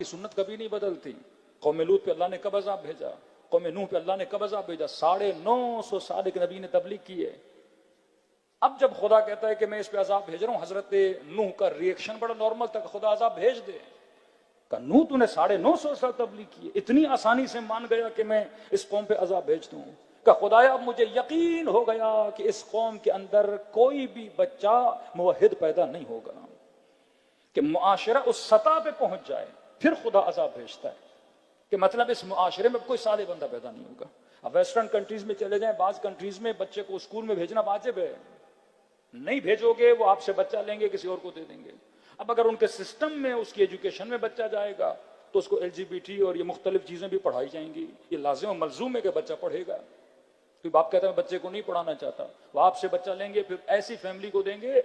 کی سنت کبھی نہیں بدلتی. قوم لوط پہ اللہ نے کب عذاب بھیجا, قوم نوح پہ اللہ نے کب عذاب بھیجا, 950 سال ایک نبی نے تبلیغ کی ہے. اب جب خدا کہتا ہے کہ میں اس پہ عذاب بھیج رہا ہوں, حضرت نوح کا ریئیکشن بڑا نارمل تھا کہ خدا عذاب بھیج دے. کہ نوح تو نے 950 سال تبلیغ کی ہے, اتنی آسانی سے مان گیا کہ میں اس قوم پہ عذاب بھیج دوں. کہ خدایا اب مجھے یقین ہو گیا کہ اس قوم کے اندر کوئی بھی بچہ موحد پیدا نہیں ہوگا, کہ معاشرہ اس سطح پہ پہنچ جائے پھر خدا عذاب بھیجتا ہے. کہ مطلب اس معاشرے میں کوئی صالح بندہ پیدا نہیں ہوگا. اب ویسٹرن کنٹریز میں چلے جائیں, بعض کنٹریز میں بچے کو اسکول میں بھیجنا واجب ہے, نہیں بھیجو گے وہ آپ سے بچہ لیں گے کسی اور کو دے دیں گے. اب اگر ان کے سسٹم میں اس کی ایجوکیشن میں بچہ جائے گا تو اس کو LGBT اور یہ مختلف چیزیں بھی پڑھائی جائیں گی. یہ لازم و ملزوم ہے کہ بچہ پڑھے گا. کوئی باپ کہتا ہے میں بچے کو نہیں پڑھانا چاہتا, وہ آپ سے بچہ لیں گے, پھر ایسی فیملی کو دیں گے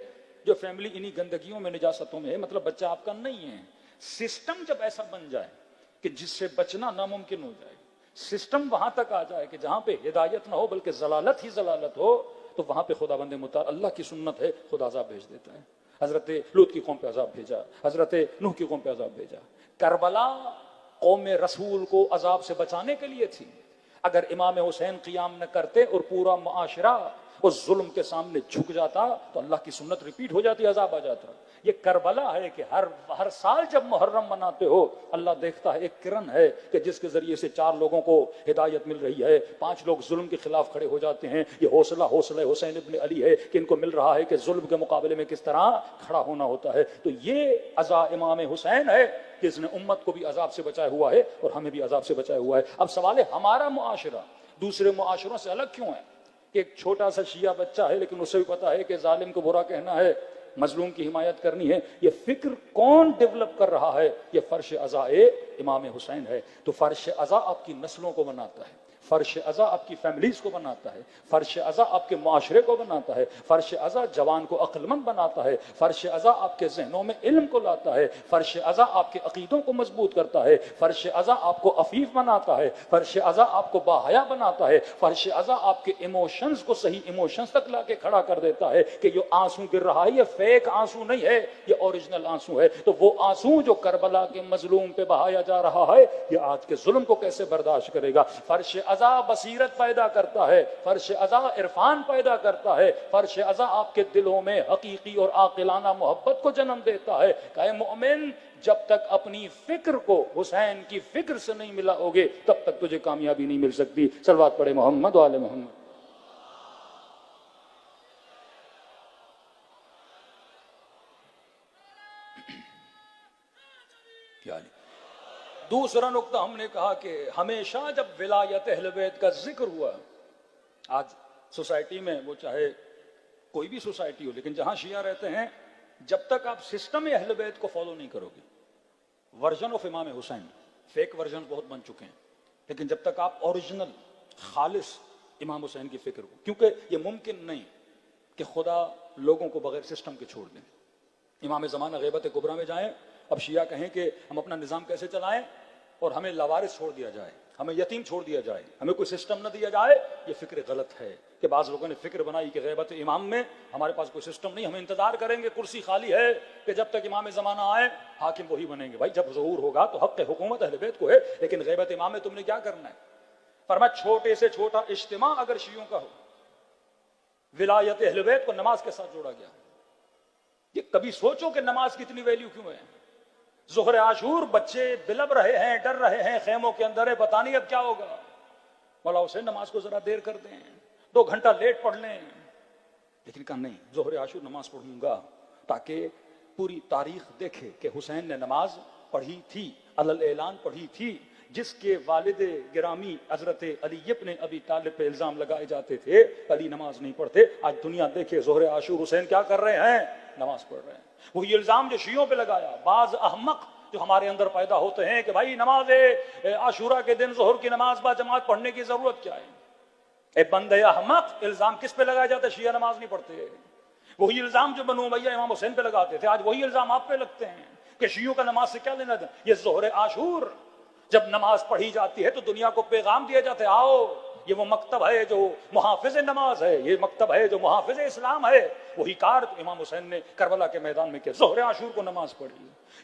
جو فیملی انہی گندگیوں میں نجاستوں میں ہے, مطلب بچہ آپ کا نہیں ہے. سسٹم جب ایسا بن جائے کہ جس سے بچنا ناممکن ہو جائے, سسٹم وہاں تک آ جائے کہ جہاں پہ ہدایت نہ ہو بلکہ ضلالت ہی ضلالت ہو, تو وہاں پہ خدا بند مطاع اللہ کی سنت ہے, خدا عذاب بھیج دیتا ہے. حضرت لوط کی قوم پہ عذاب بھیجا, حضرت نوح کی قوم پہ عذاب بھیجا. کربلا قوم رسول کو عذاب سے بچانے کے لیے تھی. اگر امام حسین قیام نہ کرتے اور پورا معاشرہ اس ظلم کے سامنے جھک جاتا تو اللہ کی سنت ریپیٹ ہو جاتی, عذاب آ جاتا. یہ کربلا ہے کہ ہر سال جب محرم مناتے ہو اللہ دیکھتا ہے, ایک کرن ہے کہ جس کے ذریعے سے 4 لوگوں کو ہدایت مل رہی ہے, 5 لوگ ظلم کے خلاف کھڑے ہو جاتے ہیں. یہ حوصلہ حسین ابن علی ہے کہ ان کو مل رہا ہے کہ ظلم کے مقابلے میں کس طرح کھڑا ہونا ہوتا ہے. تو یہ عزا امام حسین ہے کہ اس نے امت کو بھی عذاب سے بچایا ہوا ہے اور ہمیں بھی عذاب سے بچایا ہوا ہے. اب سوال ہے ہمارا معاشرہ دوسرے معاشروں سے الگ کیوں ہے؟ کہ ایک چھوٹا سا شیعہ بچہ ہے لیکن اسے بھی پتا ہے کہ ظالم کو برا کہنا ہے, مظلوم کی حمایت کرنی ہے. یہ فکر کون ڈیولپ کر رہا ہے؟ یہ فرش عزا امام حسین ہے. تو فرش عزا آپ کی نسلوں کو بناتا ہے, فرش عزا آپ کی فیملیز کو بناتا ہے, فرش عزا آپ کے معاشرے کو بناتا ہے, فرش عزا جوان کو عقل مند بناتا ہے, فرش عزا آپ کے ذہنوں میں علم کو لاتا ہے, فرش عزا آپ کے عقیدوں کو مضبوط کرتا ہے, فرش عزا آپ کو عفیف بناتا ہے, فرش عزا آپ کو باحیا بناتا ہے, فرش عزا آپ کے ایموشنز کو صحیح ایموشنز تک لا کے کھڑا کر دیتا ہے کہ یہ آنسو گر رہا ہے, یہ فیک آنسو نہیں ہے, یہ اوریجنل آنسو ہے. تو وہ آنسو جو کربلا کے مظلوم پہ بہایا جا رہا ہے یہ آج کے ظلم کو کیسے برداشت کرے گا؟ فرش عزا بصیرت پیدا کرتا ہے, فرش عزا عرفان پیدا کرتا ہے, فرش عزا آپ کے دلوں میں حقیقی اور عاقلانہ محبت کو جنم دیتا ہے. کہ مومن جب تک اپنی فکر کو حسین کی فکر سے نہیں ملا ہوگے تب تک تجھے کامیابی نہیں مل سکتی. صلوات پڑھے محمد و آل محمد. دوسرا نقطہ ہم نے کہا کہ ہمیشہ جب ولایت اہل بیت کا ذکر ہوا, آج سوسائٹی میں وہ چاہے کوئی بھی سوسائٹی ہو لیکن جہاں شیعہ رہتے ہیں, جب تک آپ سسٹم اہل بیت کو فالو نہیں کرو گے, ورژن آف امام حسین, فیک ورژن بہت بن چکے ہیں, لیکن جب تک آپ اوریجنل خالص امام حسین کی فکر کو, کیونکہ یہ ممکن نہیں کہ خدا لوگوں کو بغیر سسٹم کے چھوڑ دیں. امام زمانہ غیبت کبریٰ میں جائیں, اب شیعہ کہیں کہ ہم اپنا نظام کیسے چلائیں اور ہمیں لاوارث چھوڑ دیا جائے, ہمیں یتیم چھوڑ دیا جائے, ہمیں کوئی سسٹم نہ دیا جائے. یہ فکر غلط ہے کہ بعض لوگوں نے فکر بنائی کہ غیبت امام میں ہمارے پاس کوئی سسٹم نہیں, ہمیں انتظار کریں گے, کرسی خالی ہے کہ جب تک امام زمانہ آئے حاکم وہی بنیں گے. بھائی جب ظہور ہوگا تو حق حکومت اہل بیت کو ہے, لیکن غیبت امام میں تم نے کیا کرنا ہے؟ فرمایا چھوٹے سے چھوٹا اجتماع اگر شیعوں کا ہو, ولایت اہل بیت کو نماز کے ساتھ جوڑا گیا. یہ کبھی سوچو کہ نماز کی اتنی ویلیو کیوں ہے؟ ظہر عاشور بچے بلب رہے ہیں, ڈر رہے ہیں, خیموں کے اندر ہے, پتہ نہیں اب کیا ہوگا. مولا حسین نماز کو ذرا دیر کر دیں, 2 گھنٹہ لیٹ پڑھ لیں, لیکن کہا نہیں, ظہر عاشور نماز پڑھوں گا تاکہ پوری تاریخ دیکھے کہ حسین نے نماز پڑھی تھی, علل اعلان پڑھی تھی. جس کے والد گرامی حضرت علی ابن ابی طالب پہ الزام لگائے جاتے تھے علی نماز نہیں پڑھتے, آج دنیا دیکھے ظہر عاشور حسین کیا کر رہے ہیں, نماز پڑھ رہے ہیں. وہی الزام جو شیعوں پہ لگایا بعض احمق جو ہمارے اندر پیدا ہوتے ہیں کہ بھائی نماز عاشورہ کے دن ظہر کی نماز با جماعت پڑھنے کی ضرورت کیا ہے؟ اے بندے احمق, الزام کس پہ لگایا جاتا ہے؟ شیعہ نماز نہیں پڑھتے. وہی الزام جو بنو امیہ امام حسین پہ لگاتے تھے آج وہی الزام آپ پہ لگتے ہیں کہ شیعوں کا نماز سے کیا لینا تھا. یہ ظہر عاشور جب نماز پڑھی جاتی ہے تو دنیا کو پیغام دیا جاتا ہے, آؤ یہ وہ مکتب ہے جو محافظ نماز ہے, یہ مکتب ہے جو محافظ اسلام ہے. وہی کار امام حسین نے کربلا کے میدان میں کیا, ظہر عاشور کو نماز پڑھی.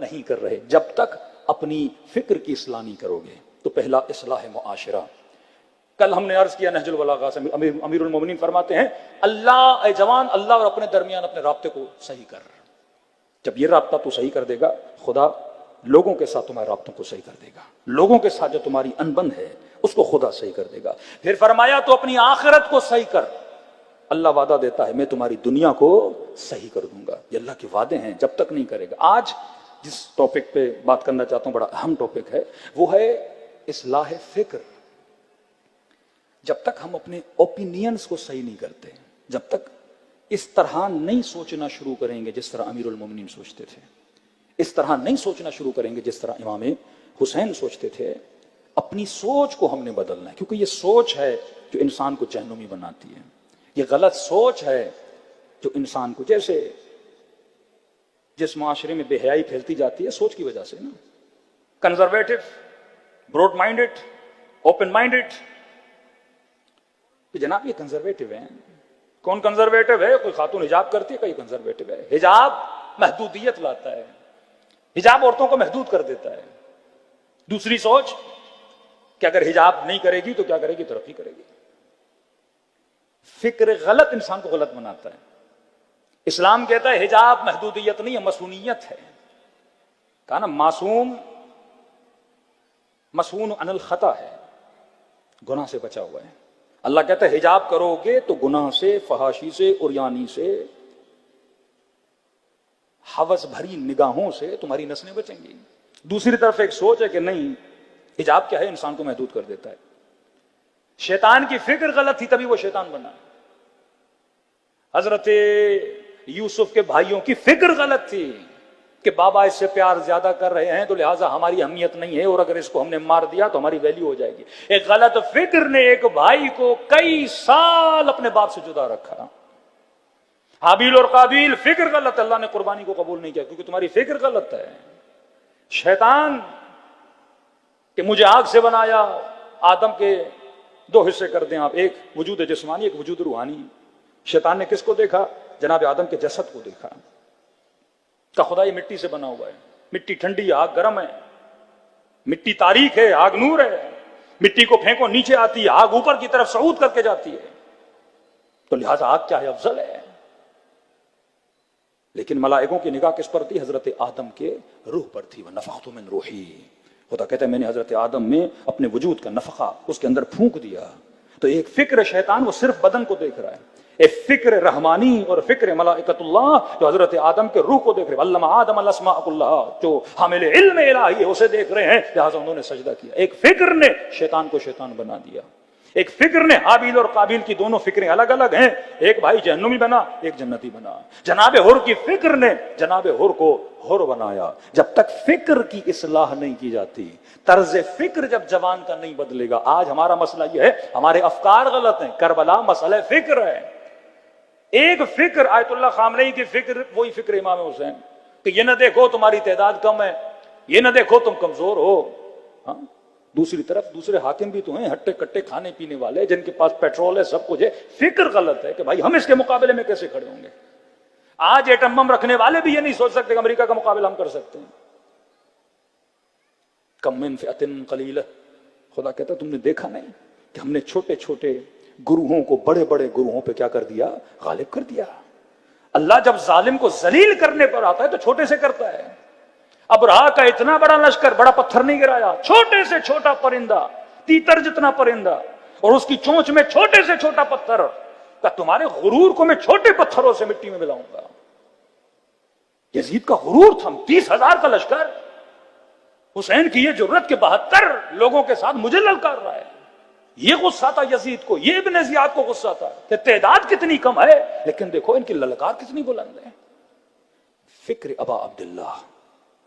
نہیں کر رہے جب تک اپنی فکر کی اصلاح نہیں کرو گے. تو پہلا اصلاح معاشرہ. کل ہم نے عرض کیا نہج البلاغہ سے امیر المومنین فرماتے ہیں اللہ اے جوان اللہ اور اپنے درمیان اپنے رابطے کو صحیح کر. جب یہ رابطہ تو صحیح کر دے گا خدا لوگوں کے ساتھ تمہارے رابطوں کو صحیح کر دے گا. لوگوں کے ساتھ جو تمہاری انبن ہے اس کو خدا صحیح کر دے گا. پھر فرمایا تو اپنی آخرت کو صحیح کر. اللہ وعدہ دیتا ہے میں تمہاری دنیا کو صحیح کر دوں گا. یہ اللہ کے وعدے ہیں جب تک نہیں کرے گا. آج جس ٹاپک پہ بات کرنا چاہتا ہوں بڑا اہم ٹاپک ہے وہ ہے اصلاح فکر. جب تک ہم اپنے اوپینینز کو صحیح نہیں کرتے, جب تک اس طرح نہیں سوچنا شروع کریں گے جس طرح امیر المومنین سوچتے تھے, اس طرح نہیں سوچنا شروع کریں گے جس طرح امام حسین سوچتے تھے, اپنی سوچ کو ہم نے بدلنا ہے. کیونکہ یہ سوچ ہے جو انسان کو جہنمی بناتی ہے. یہ غلط سوچ ہے جو انسان کو, جیسے جس معاشرے میں بے حیائی پھیلتی جاتی ہے سوچ کی وجہ سے نا. Conservative, broad minded, open minded. جناب یہ کنزرویٹو ہیں. کون کنزرویٹو ہے؟ کوئی خاتون حجاب کرتی ہے, کوئی کنزرویٹو ہے. حجاب محدودیت لاتا ہے, حجاب عورتوں کو محدود کر دیتا ہے. دوسری سوچ کہ اگر حجاب نہیں کرے گی تو کیا کرے گی؟ ترقی کرے گی. فکر غلط انسان کو غلط بناتا ہے. اسلام کہتا ہے حجاب محدودیت نہیں ہے, مصونیت ہے. کہا نا معصوم مصون عن الخطا ہے, گناہ سے بچا ہوا ہے. اللہ کہتا ہے حجاب کرو گے تو گناہ سے, فحاشی سے, عریانی سے, ہوس بھری نگاہوں سے تمہاری نسلیں بچیں گی. دوسری طرف ایک سوچ ہے کہ نہیں, حجاب کیا ہے, انسان کو محدود کر دیتا ہے. شیطان کی فکر غلط تھی تبھی وہ شیطان بنا. حضرت یوسف کے بھائیوں کی فکر غلط تھی کہ بابا اس سے پیار زیادہ کر رہے ہیں تو لہٰذا ہماری اہمیت نہیں ہے, اور اگر اس کو ہم نے مار دیا تو ہماری ویلیو ہو جائے گی. ایک غلط فکر نے ایک بھائی کو کئی سال اپنے باپ سے جدا رکھا. حابیل اور قابیل, فکر غلط, اللہ نے قربانی کو قبول نہیں کیا کیونکہ تمہاری فکر غلط ہے. شیطان کہ مجھے آگ سے بنایا, آدم کے دو حصے کر دیں آپ, ایک وجود جسمانی ایک وجود روحانی. شیطان نے کس کو دیکھا؟ جناب آدم کے جسد کو دیکھا. کا خدا یہ مٹی سے بنا ہوا ہے, مٹی ٹھنڈی ہے, آگ گرم ہے. مٹی تاریک ہے, آگ نور ہے. مٹی کو پھینکو نیچے آتی ہے, آگ اوپر کی طرف صعود کر کے جاتی ہے. تو لہذا آگ کیا ہے؟ افضل ہے. لیکن ملائکوں کی نگاہ کس پر تھی؟ حضرت آدم کے روح پر تھی. وَنَفَخْتُ مِنْ رُوحِي. خدا کہتا ہے میں نے حضرت آدم میں اپنے وجود کا نفخہ اس کے اندر پھونک دیا. تو ایک فکر شیطان وہ صرف بدن کو دیکھ رہا ہے, ایک فکر رحمانی اور فکر ملائکۃ اللہ جو حضرت آدم کے روح کو دیکھ رہے ہیں. علم آدم الاسماء کلھا, جو حامل علم الہی ہے اسے دیکھ رہے ہیں, لہٰذا انہوں نے سجدہ کیا. ایک فکر نے شیطان کو شیطان بنا دیا. ایک فکر نے حابیل اور قابیل کی دونوں فکریں الگ الگ ہیں, ایک بھائی جہنمی بنا ایک جنتی بنا. جناب حر کی فکر نے جناب حر کو حر بنایا. جب تک فکر کی اصلاح نہیں کی جاتی, طرز فکر جب جوان کا نہیں بدلے گا. آج ہمارا مسئلہ یہ ہے ہمارے افکار غلط ہیں. کربلا مسئلہ فکر ہے. ایک فکر آیت اللہ خامنئی کی فکر وہی فکر امام حسین کہ یہ نہ دیکھو تمہاری تعداد کم ہے, یہ نہ دیکھو تم کمزور ہو. ہاں دوسری طرف دوسرے حاکم بھی تو ہیں ہٹے کٹے کھانے پینے والے جن کے پاس پیٹرول ہے, سب کچھ ہے. فکر غلط ہے کہ بھائی ہم اس کے مقابلے میں کیسے کھڑے ہوں گے. آج ایٹم بم رکھنے والے بھی یہ نہیں سوچ سکتے کہ امریکہ کا مقابلہ ہم کر سکتے ہیں. کم من فئۃ قلیلہ, خدا کہتا تم نے دیکھا نہیں کہ ہم نے چھوٹے چھوٹے گروہوں کو بڑے بڑے گروہوں پہ کیا کر دیا؟ غالب کر دیا. اللہ جب ظالم کو ذلیل کرنے پر آتا ہے تو چھوٹے سے کرتا ہے. ابرہا کا اتنا بڑا لشکر بڑا پتھر نہیں گرایا, چھوٹے سے چھوٹا پرندہ, تیتر جتنا پرندہ, اور اس کی چونچ میں چھوٹے سے چھوٹا پتھر. کہ تمہارے غرور کو میں چھوٹے پتھروں سے مٹی میں ملاؤں گا. یزید کا غرور تھا, 30,000 کا لشکر. حسین کی یہ جرت کہ 72 لوگوں کے ساتھ مجھے للکار رہا ہے. یہ غصہ تھا یزید کو, یہ ابن زیاد کو غصہ تھا کہ تعداد کتنی کم ہے لیکن دیکھو ان کی للکار کتنی بلند ہے. فکر ابا عبداللہ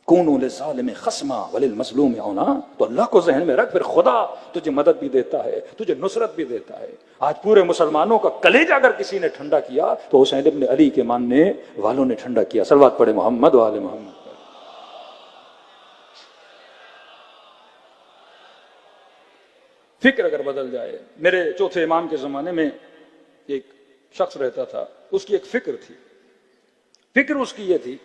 کونوا للظالم خصما وللمظلوم عونا. تو اللہ کو ذہن میں رکھ, پھر خدا تجھے مدد بھی دیتا ہے, تجھے نصرت بھی دیتا ہے. آج پورے مسلمانوں کا کلیجہ اگر کسی نے ٹھنڈا کیا تو حسین ابن علی کے ماننے والوں نے ٹھنڈا کیا. صلوات پڑھے محمد و آل محمد. فکر اگر بدل جائے. میرے چوتھے امام کے زمانے میں ایک شخص رہتا تھا, اس کی ایک فکر تھی. فکر اس کی یہ تھی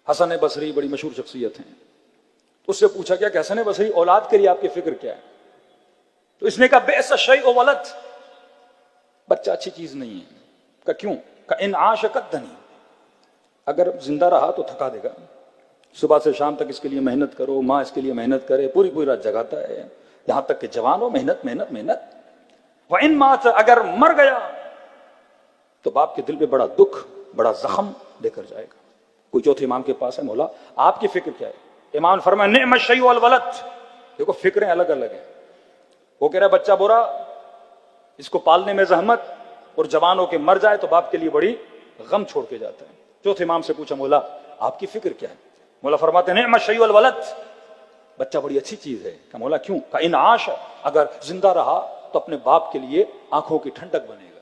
حسن بصری بڑی مشہور شخصیت ہیں، تو اس سے پوچھا گیا کہ حسن بصری اولاد کے لیے آپ کی فکر کیا ہے؟ تو اس نے کہا بئس الشیء ولد، بچہ اچھی چیز نہیں ہے۔ کہا کیوں؟ کہا ان عاش قدنی، اگر زندہ رہا تو تھکا دے گا، صبح سے شام تک اس کے لیے محنت کرو، ماں اس کے لیے محنت کرے، پوری پوری رات جگاتا ہے یہاں تک کہ جوان ہو، محنت محنت محنت۔ وَإِن مات، اگر مر گیا تو باپ کے دل پہ بڑا دکھ، بڑا زخم لے کر جائے گا۔ کوئی چوتھے امام کے پاس ہے، مولا آپ کی فکر کیا ہے؟ امام نے فرمایا نعم الشیء والولد۔ دیکھو فکریں الگ الگ ہیں، وہ کہہ رہا ہے بچہ برا، اس کو پالنے میں زحمت، اور جوان ہو کے مر جائے تو باپ کے لیے بڑی غم چھوڑ کے جاتا ہے۔ چوتھے امام سے پوچھا مولا آپ کی فکر کیا ہے؟ مولا فرماتے ہیں نعم الشیء والولد، بچہ بڑی اچھی چیز ہے۔ کہا مولا کیوں؟ کہا ان عاش، اگر زندہ رہا تو اپنے باپ کے لیے آنکھوں کی ٹھنڈک بنے گا۔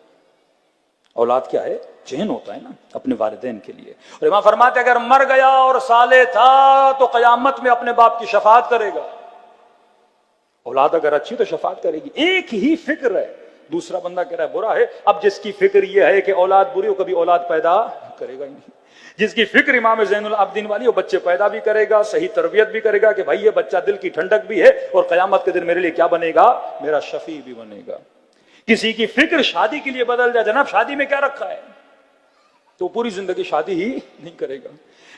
اولاد کیا ہے؟ چین ہوتا ہے نا اپنے والدین کے لیے۔ اور امام فرماتے اگر مر گیا اور صالح تھا تو قیامت میں اپنے باپ کی شفاعت کرے گا۔ اولاد اگر اچھی تو شفاعت کرے گی۔ ایک ہی فکر ہے، دوسرا بندہ کہہ رہا ہے برا ہے، اب جس کی فکر یہ ہے کہ اولاد بری ہو، کبھی اولاد پیدا کرے گا ہی نہیں۔ جس کی فکر امام زین العابدین والی، وہ بچے پیدا بھی کرے گا، صحیح تربیت بھی کرے گا کہ بھائی یہ بچہ دل کی ٹھنڈک بھی ہے اور قیامت کے دن میرے لیے کیا بنے گا؟ میرا شفیع بھی بنے گا۔ کسی کی فکر شادی کے لیے بدل جائے، جناب شادی میں کیا رکھا ہے، تو پوری زندگی شادی ہی نہیں کرے گا۔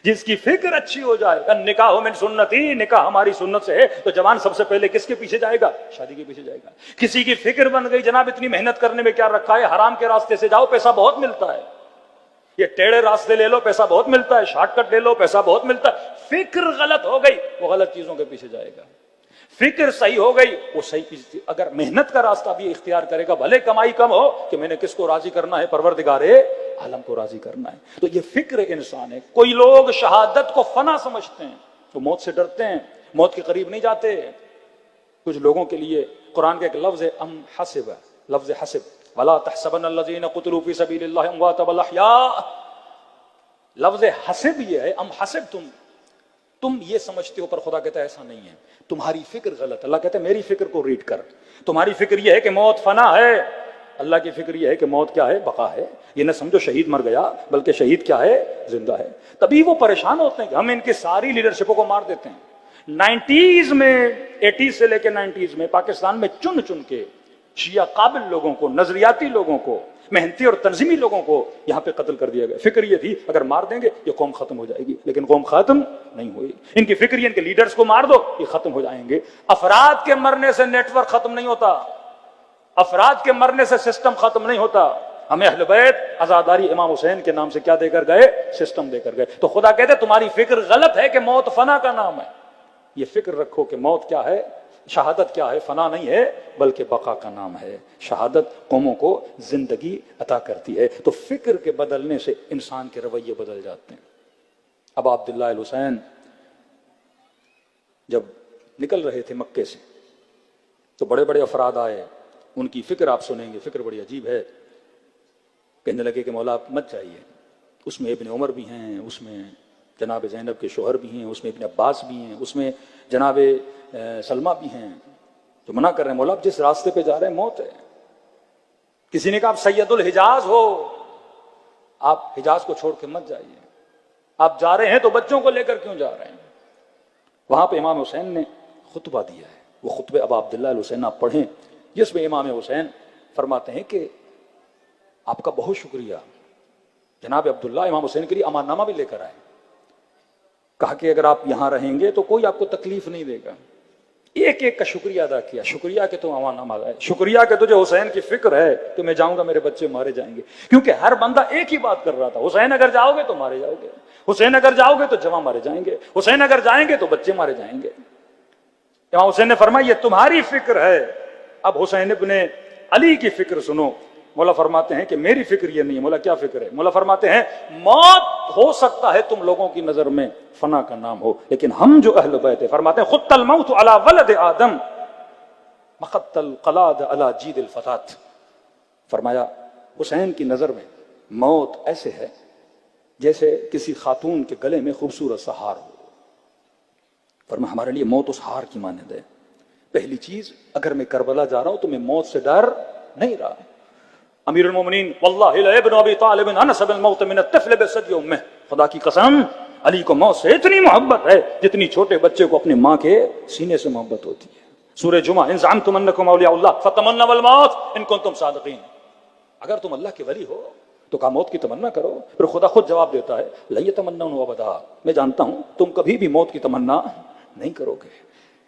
جس کی فکر اچھی ہو جائے، نکاح من سنتی، نکاح ہماری سنت سے ہے، تو جوان سب سے پہلے کس کے پیچھے جائے گا؟ شادی کے پیچھے جائے گا۔ کسی کی فکر بن گئی جناب اتنی محنت کرنے میں کیا رکھا ہے، حرام کے راستے سے جاؤ پیسہ بہت ملتا ہے، یہ ٹیڑے راستے لے لو پیسہ بہت ملتا ہے، شارٹ کٹ لے لو پیسہ بہت ملتا ہے۔ فکر غلط ہو گئی، وہ غلط چیزوں کے پیچھے جائے گا۔ فکر صحیح ہو گئی، وہ صحیح چیز، اگر محنت کا راستہ بھی اختیار کرے گا، بھلے کمائی کم ہو، کہ میں نے کس کو راضی کرنا ہے؟ پروردگار عالم کو راضی کرنا ہے۔ تو یہ فکر انسان ہے۔ کوئی لوگ شہادت کو فنا سمجھتے ہیں، تو موت سے ڈرتے ہیں، موت کے قریب نہیں جاتے۔ کچھ لوگوں کے لیے قرآن کا ایک لفظ ہے ام حسب، لفظ حسب، ولا تحسبن الذين قتلوا في سبيل الله امواتا بل احياء۔ لفظ حسب یہ ہے، ام حسب تم یہ سمجھتے ہو، پر خدا کہتا ہے ایسا نہیں ہے، تمہاری فکر غلط۔ اللہ کہتا ہے میری فکر کو ریڈ کر، تمہاری فکر یہ ہے کہ موت فنا ہے، اللہ کی فکر یہ ہے کہ موت کیا ہے؟ بقا ہے۔ یہ نہ سمجھو شہید مر گیا، بلکہ شہید کیا ہے؟ زندہ ہے۔ تبھی وہ پریشان ہوتے ہیں کہ ہم ان کی ساری لیڈرشپوں کو مار دیتے ہیں۔ 90s میں، 80s سے لے کے 90s میں پاکستان میں چن چن کے شیعہ قابل لوگوں کو، نظریاتی لوگوں کو، محنتی اور تنظیمی لوگوں کو یہاں پہ قتل کر دیا گیا۔ فکر یہ تھی اگر مار دیں گے یہ قوم ختم ہو جائے گی، لیکن قوم ختم نہیں ہوئی۔ ان کی فکر یہ، ان کے لیڈرز کو مار دو یہ ختم ہو جائیں گے۔ افراد کے مرنے سے نیٹ ورک ختم نہیں ہوتا، افراد کے مرنے سے سسٹم ختم نہیں ہوتا۔ ہمیں اہل بیت عزاداری امام حسین کے نام سے کیا دے کر گئے؟ سسٹم دے کر گئے۔ تو خدا کہتے تمہاری فکر غلط ہے کہ موت فنا کا نام ہے۔ یہ فکر رکھو کہ موت کیا ہے، شہادت کیا ہے، فنا نہیں ہے بلکہ بقا کا نام ہے۔ شہادت قوموں کو زندگی عطا کرتی ہے۔ تو فکر کے بدلنے سے انسان کے رویے بدل جاتے ہیں۔ اب عبداللہ الحسین جب نکل رہے تھے مکے سے تو بڑے بڑے افراد آئے، ان کی فکر آپ سنیں گے، فکر بڑی عجیب ہے۔ کہنے لگے کہ مولا آپ مت جائیے، اس میں ابن عمر بھی ہیں، اس میں جناب زینب کے شوہر بھی ہیں، اس میں ابن عباس بھی ہیں، اس میں جناب سلمہ بھی ہیں، جو منع کر رہے ہیں مولا آپ جس راستے پہ جا رہے ہیں موت ہے۔ کسی نے کہا آپ سید الحجاز ہو، آپ حجاز کو چھوڑ کے مت جائیے، آپ جا رہے ہیں تو بچوں کو لے کر کیوں جا رہے ہیں؟ وہاں پہ امام حسین نے خطبہ دیا ہے، وہ خطبے اب عبداللہ الحسین آپ پڑھیں، جس میں امام حسین فرماتے ہیں کہ آپ کا بہت شکریہ، جناب عبداللہ امام حسین کے لیے امان نامہ بھی لے کر آئے، کہا کہ اگر آپ یہاں رہیں گے تو کوئی آپ کو تکلیف نہیں دے گا۔ ایک ایک کا شکریہ ادا کیا، شکریہ کہ تم امان نامہ لائے، شکریہ کہ تجھے حسین کی فکر ہے کہ میں جاؤں گا میرے بچے مارے جائیں گے، کیونکہ ہر بندہ ایک ہی بات کر رہا تھا، حسین اگر جاؤ گے تو مارے جاؤ گے، حسین اگر جاؤ گے تو جوان مارے جائیں گے، حسین اگر جائیں گے تو بچے مارے جائیں گے۔ امام حسین نے فرمایا یہ تمہاری فکر ہے، اب حسین ابن علی کی فکر سنو۔ مولا فرماتے ہیں کہ میری فکر یہ نہیں ہے۔ مولا کیا فکر ہے؟ مولا فرماتے ہیں موت ہو سکتا ہے تم لوگوں کی نظر میں فنا کا نام ہو، لیکن ہم جو اہل بیت ہیں فرماتے ہیں خط الموت علی ولد آدم مخط القلاد علی جید الفتات۔ فرمایا حسین کی نظر میں موت ایسے ہے جیسے کسی خاتون کے گلے میں خوبصورت سا ہار ہو۔ فرمایا ہمارے لیے موت اس ہار کی مانند ہے۔ پہلی چیز، اگر میں کربلا جا رہا ہوں تو میں موت سے ڈر نہیں رہا۔ امیر المومنین واللہ لا ابن ابی طالب انسب الموت من الطفل بثدی امہ، خدا کی قسم علی کو موت سے اتنی محبت ہے جتنی چھوٹے بچے کو اپنے ماں کے سینے سے محبت ہوتی ہے. سورہ جمعہ ان زعمتم انکم اولیاء اللہ فتمنوا الموت ان کنتم صادقین. اگر تم اللہ کے ولی ہو تو کہا موت کی تمنا کرو. پھر خدا خود جواب دیتا ہے لن یتمنوا ابدا، میں جانتا ہوں تم کبھی بھی موت کی تمنا نہیں کرو گے.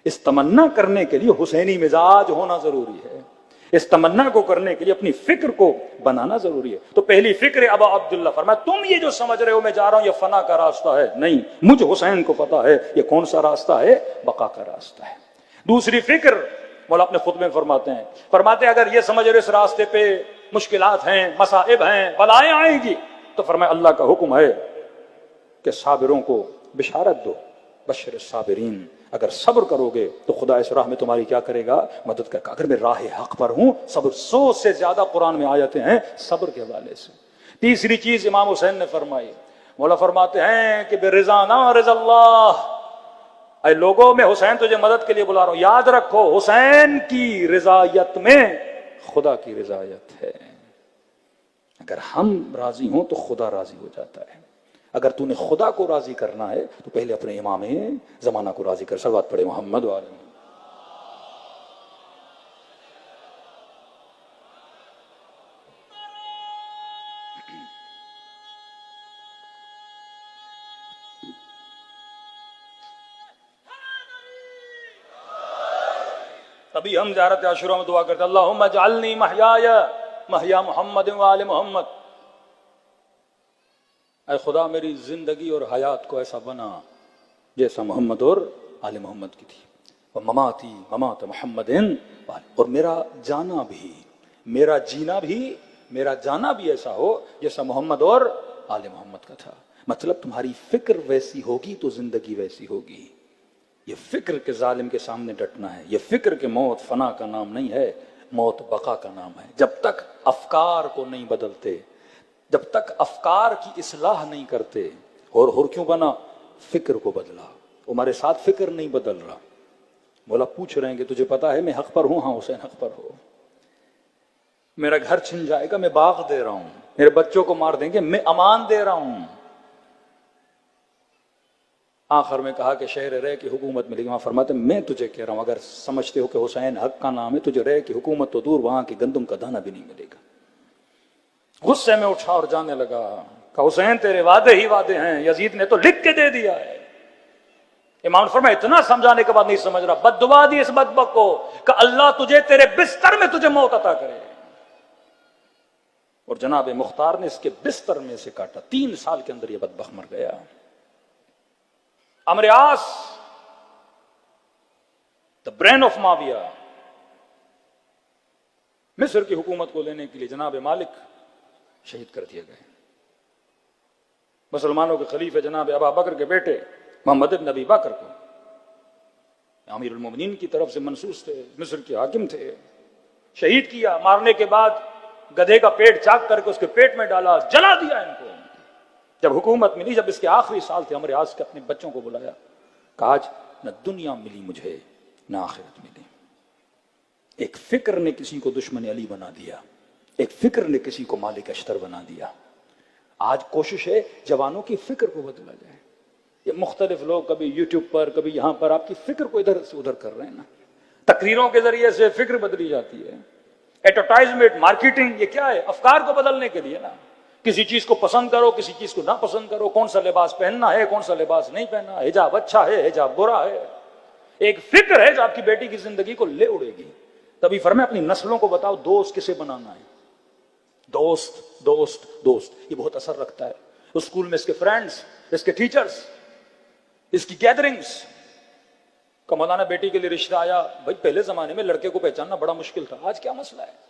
اس تمنا کرنے کے لیے حسینی مزاج ہونا ضروری ہے. اس تمنا کو کرنے کے لیے اپنی فکر کو بنانا ضروری ہے. تو پہلی فکر ابا عبداللہ فرمایا تم یہ جو سمجھ رہے ہو میں جا رہا ہوں یہ فنا کا راستہ ہے، نہیں، مجھ حسین کو پتا ہے یہ کون سا راستہ ہے، بقا کا راستہ ہے. دوسری فکر مولا اپنے خطبے میں فرماتے ہیں اگر یہ سمجھ رہے اس راستے پہ مشکلات ہیں، مصائب ہیں، بلائیں آئیں گی، تو فرمایا اللہ کا حکم ہے کہ صابروں کو بشارت دو، بشر الصابرین. اگر صبر کرو گے تو خدا اس راہ میں تمہاری کیا کرے گا، مدد کرے گا. اگر میں راہ حق پر ہوں، صبر 100 سے زیادہ قرآن میں آیتیں ہیں صبر کے حوالے سے. تیسری چیز امام حسین نے فرمائی، مولا فرماتے ہیں کہ برضا نا رضا اللہ، اے لوگوں میں حسین تجھے مدد کے لیے بلا رہا ہوں، یاد رکھو حسین کی رضایت میں خدا کی رضایت ہے. اگر ہم راضی ہوں تو خدا راضی ہو جاتا ہے. اگر تو نے خدا کو راضی کرنا ہے تو پہلے اپنے امام زمانہ کو راضی کر. صلوات پڑھے محمد و آلہ. تبھی ہم زیارت عاشورہ میں دعا کرتے اللہم اجعلنی محیای محیا محمد و آل محمد. اے خدا میری زندگی اور حیات کو ایسا بنا جیسا محمد اور آل محمد کی تھی. مماتی ممات محمد، اور میرا جانا بھی، میرا جینا بھی، میرا جانا بھی ایسا ہو جیسا محمد اور آل محمد کا تھا. مطلب تمہاری فکر ویسی ہوگی تو زندگی ویسی ہوگی. یہ فکر کے ظالم کے سامنے ڈٹنا ہے. یہ فکر کے موت فنا کا نام نہیں ہے، موت بقا کا نام ہے. جب تک افکار کو نہیں بدلتے، جب تک افکار کی اصلاح نہیں کرتے. اور کیوں بنا؟ فکر کو بدلا. ہمارے ساتھ فکر نہیں بدل رہا. مولا پوچھ رہے ہیں کہ تجھے پتا ہے میں حق پر ہوں؟ ہاں حسین حق پر ہو. میرا گھر چھن جائے گا میں باغ دے رہا ہوں، میرے بچوں کو مار دیں گے میں امان دے رہا ہوں. آخر میں کہا کہ شہر رہ کی حکومت ملے گی. وہاں فرماتے میں تجھے کہہ رہا ہوں اگر سمجھتے ہو کہ حسین حق کا نام ہے، تجھے رہ کی حکومت تو دور، وہاں کی گندم کا دانہ بھی نہیں ملے گا. غصے میں اٹھا اور جانے لگا کہ حسین تیرے وعدے ہی وعدے ہیں، یزید نے تو لکھ کے دے دیا ہے. امام فرمایا اتنا سمجھانے کے بعد نہیں سمجھ رہا. بد دعا دی اس بدبخت کو کہ اللہ تجھے تیرے بستر میں تجھے موت عطا کرے. اور جناب مختار نے اس کے بستر میں سے کاٹا. 3 سال کے اندر یہ بدبخت مر گیا. عمرو عاص the brain of معاویہ، مصر کی حکومت کو لینے کے لیے جناب مالک شہید کر دیے گئے. مسلمانوں کے خلیفہ جناب ابا بکر کے بیٹے محمد بن ابی بکر کو امیر المومنین کی طرف سے منصوص تھے، مصر کے حاکم تھے، شہید کیا. مارنے کے بعد گدھے کا پیٹ چاک کر کے اس کے پیٹ میں ڈالا، جلا دیا ان کو. جب حکومت ملی، جب اس کے آخری سال تھے، عمرو عاص کے اپنے بچوں کو بلایا، کہا آج نہ دنیا ملی مجھے نہ آخرت ملی. ایک فکر نے کسی کو دشمن علی بنا دیا، ایک فکر نے کسی کو مالک اشتر بنا دیا. آج کوشش ہے جوانوں کی فکر کو بدلا جائے. یہ مختلف لوگ کبھی یوٹیوب پر کبھی یہاں پر آپ کی فکر کو ادھر سے ادھر کر رہے ہیں نا. تقریروں کے ذریعے سے فکر بدلی جاتی ہے. ایڈورٹائزمنٹ، مارکیٹنگ، یہ کیا ہے؟ افکار کو بدلنے کے لیے نا. کسی چیز کو پسند کرو، کسی چیز کو نہ پسند کرو. کون سا لباس پہننا ہے، کون سا لباس نہیں پہننا، حجاب اچھا ہے، حجاب برا ہے. ایک فکر ہے جو آپ کی بیٹی کی زندگی کو لے اڑے گی. تبھی فرمایا اپنی نسلوں کو بتاؤ دوست کسے بنانا ہے. دوست دوست دوست یہ بہت اثر رکھتا ہے. اسکول میں اس کے فرینڈز، اس کے ٹیچرز، اس کی گیدرنگز. کا مولانا بیٹی کے لیے رشتہ آیا. بھائی پہلے زمانے میں لڑکے کو پہچاننا بڑا مشکل تھا. آج کیا مسئلہ ہے؟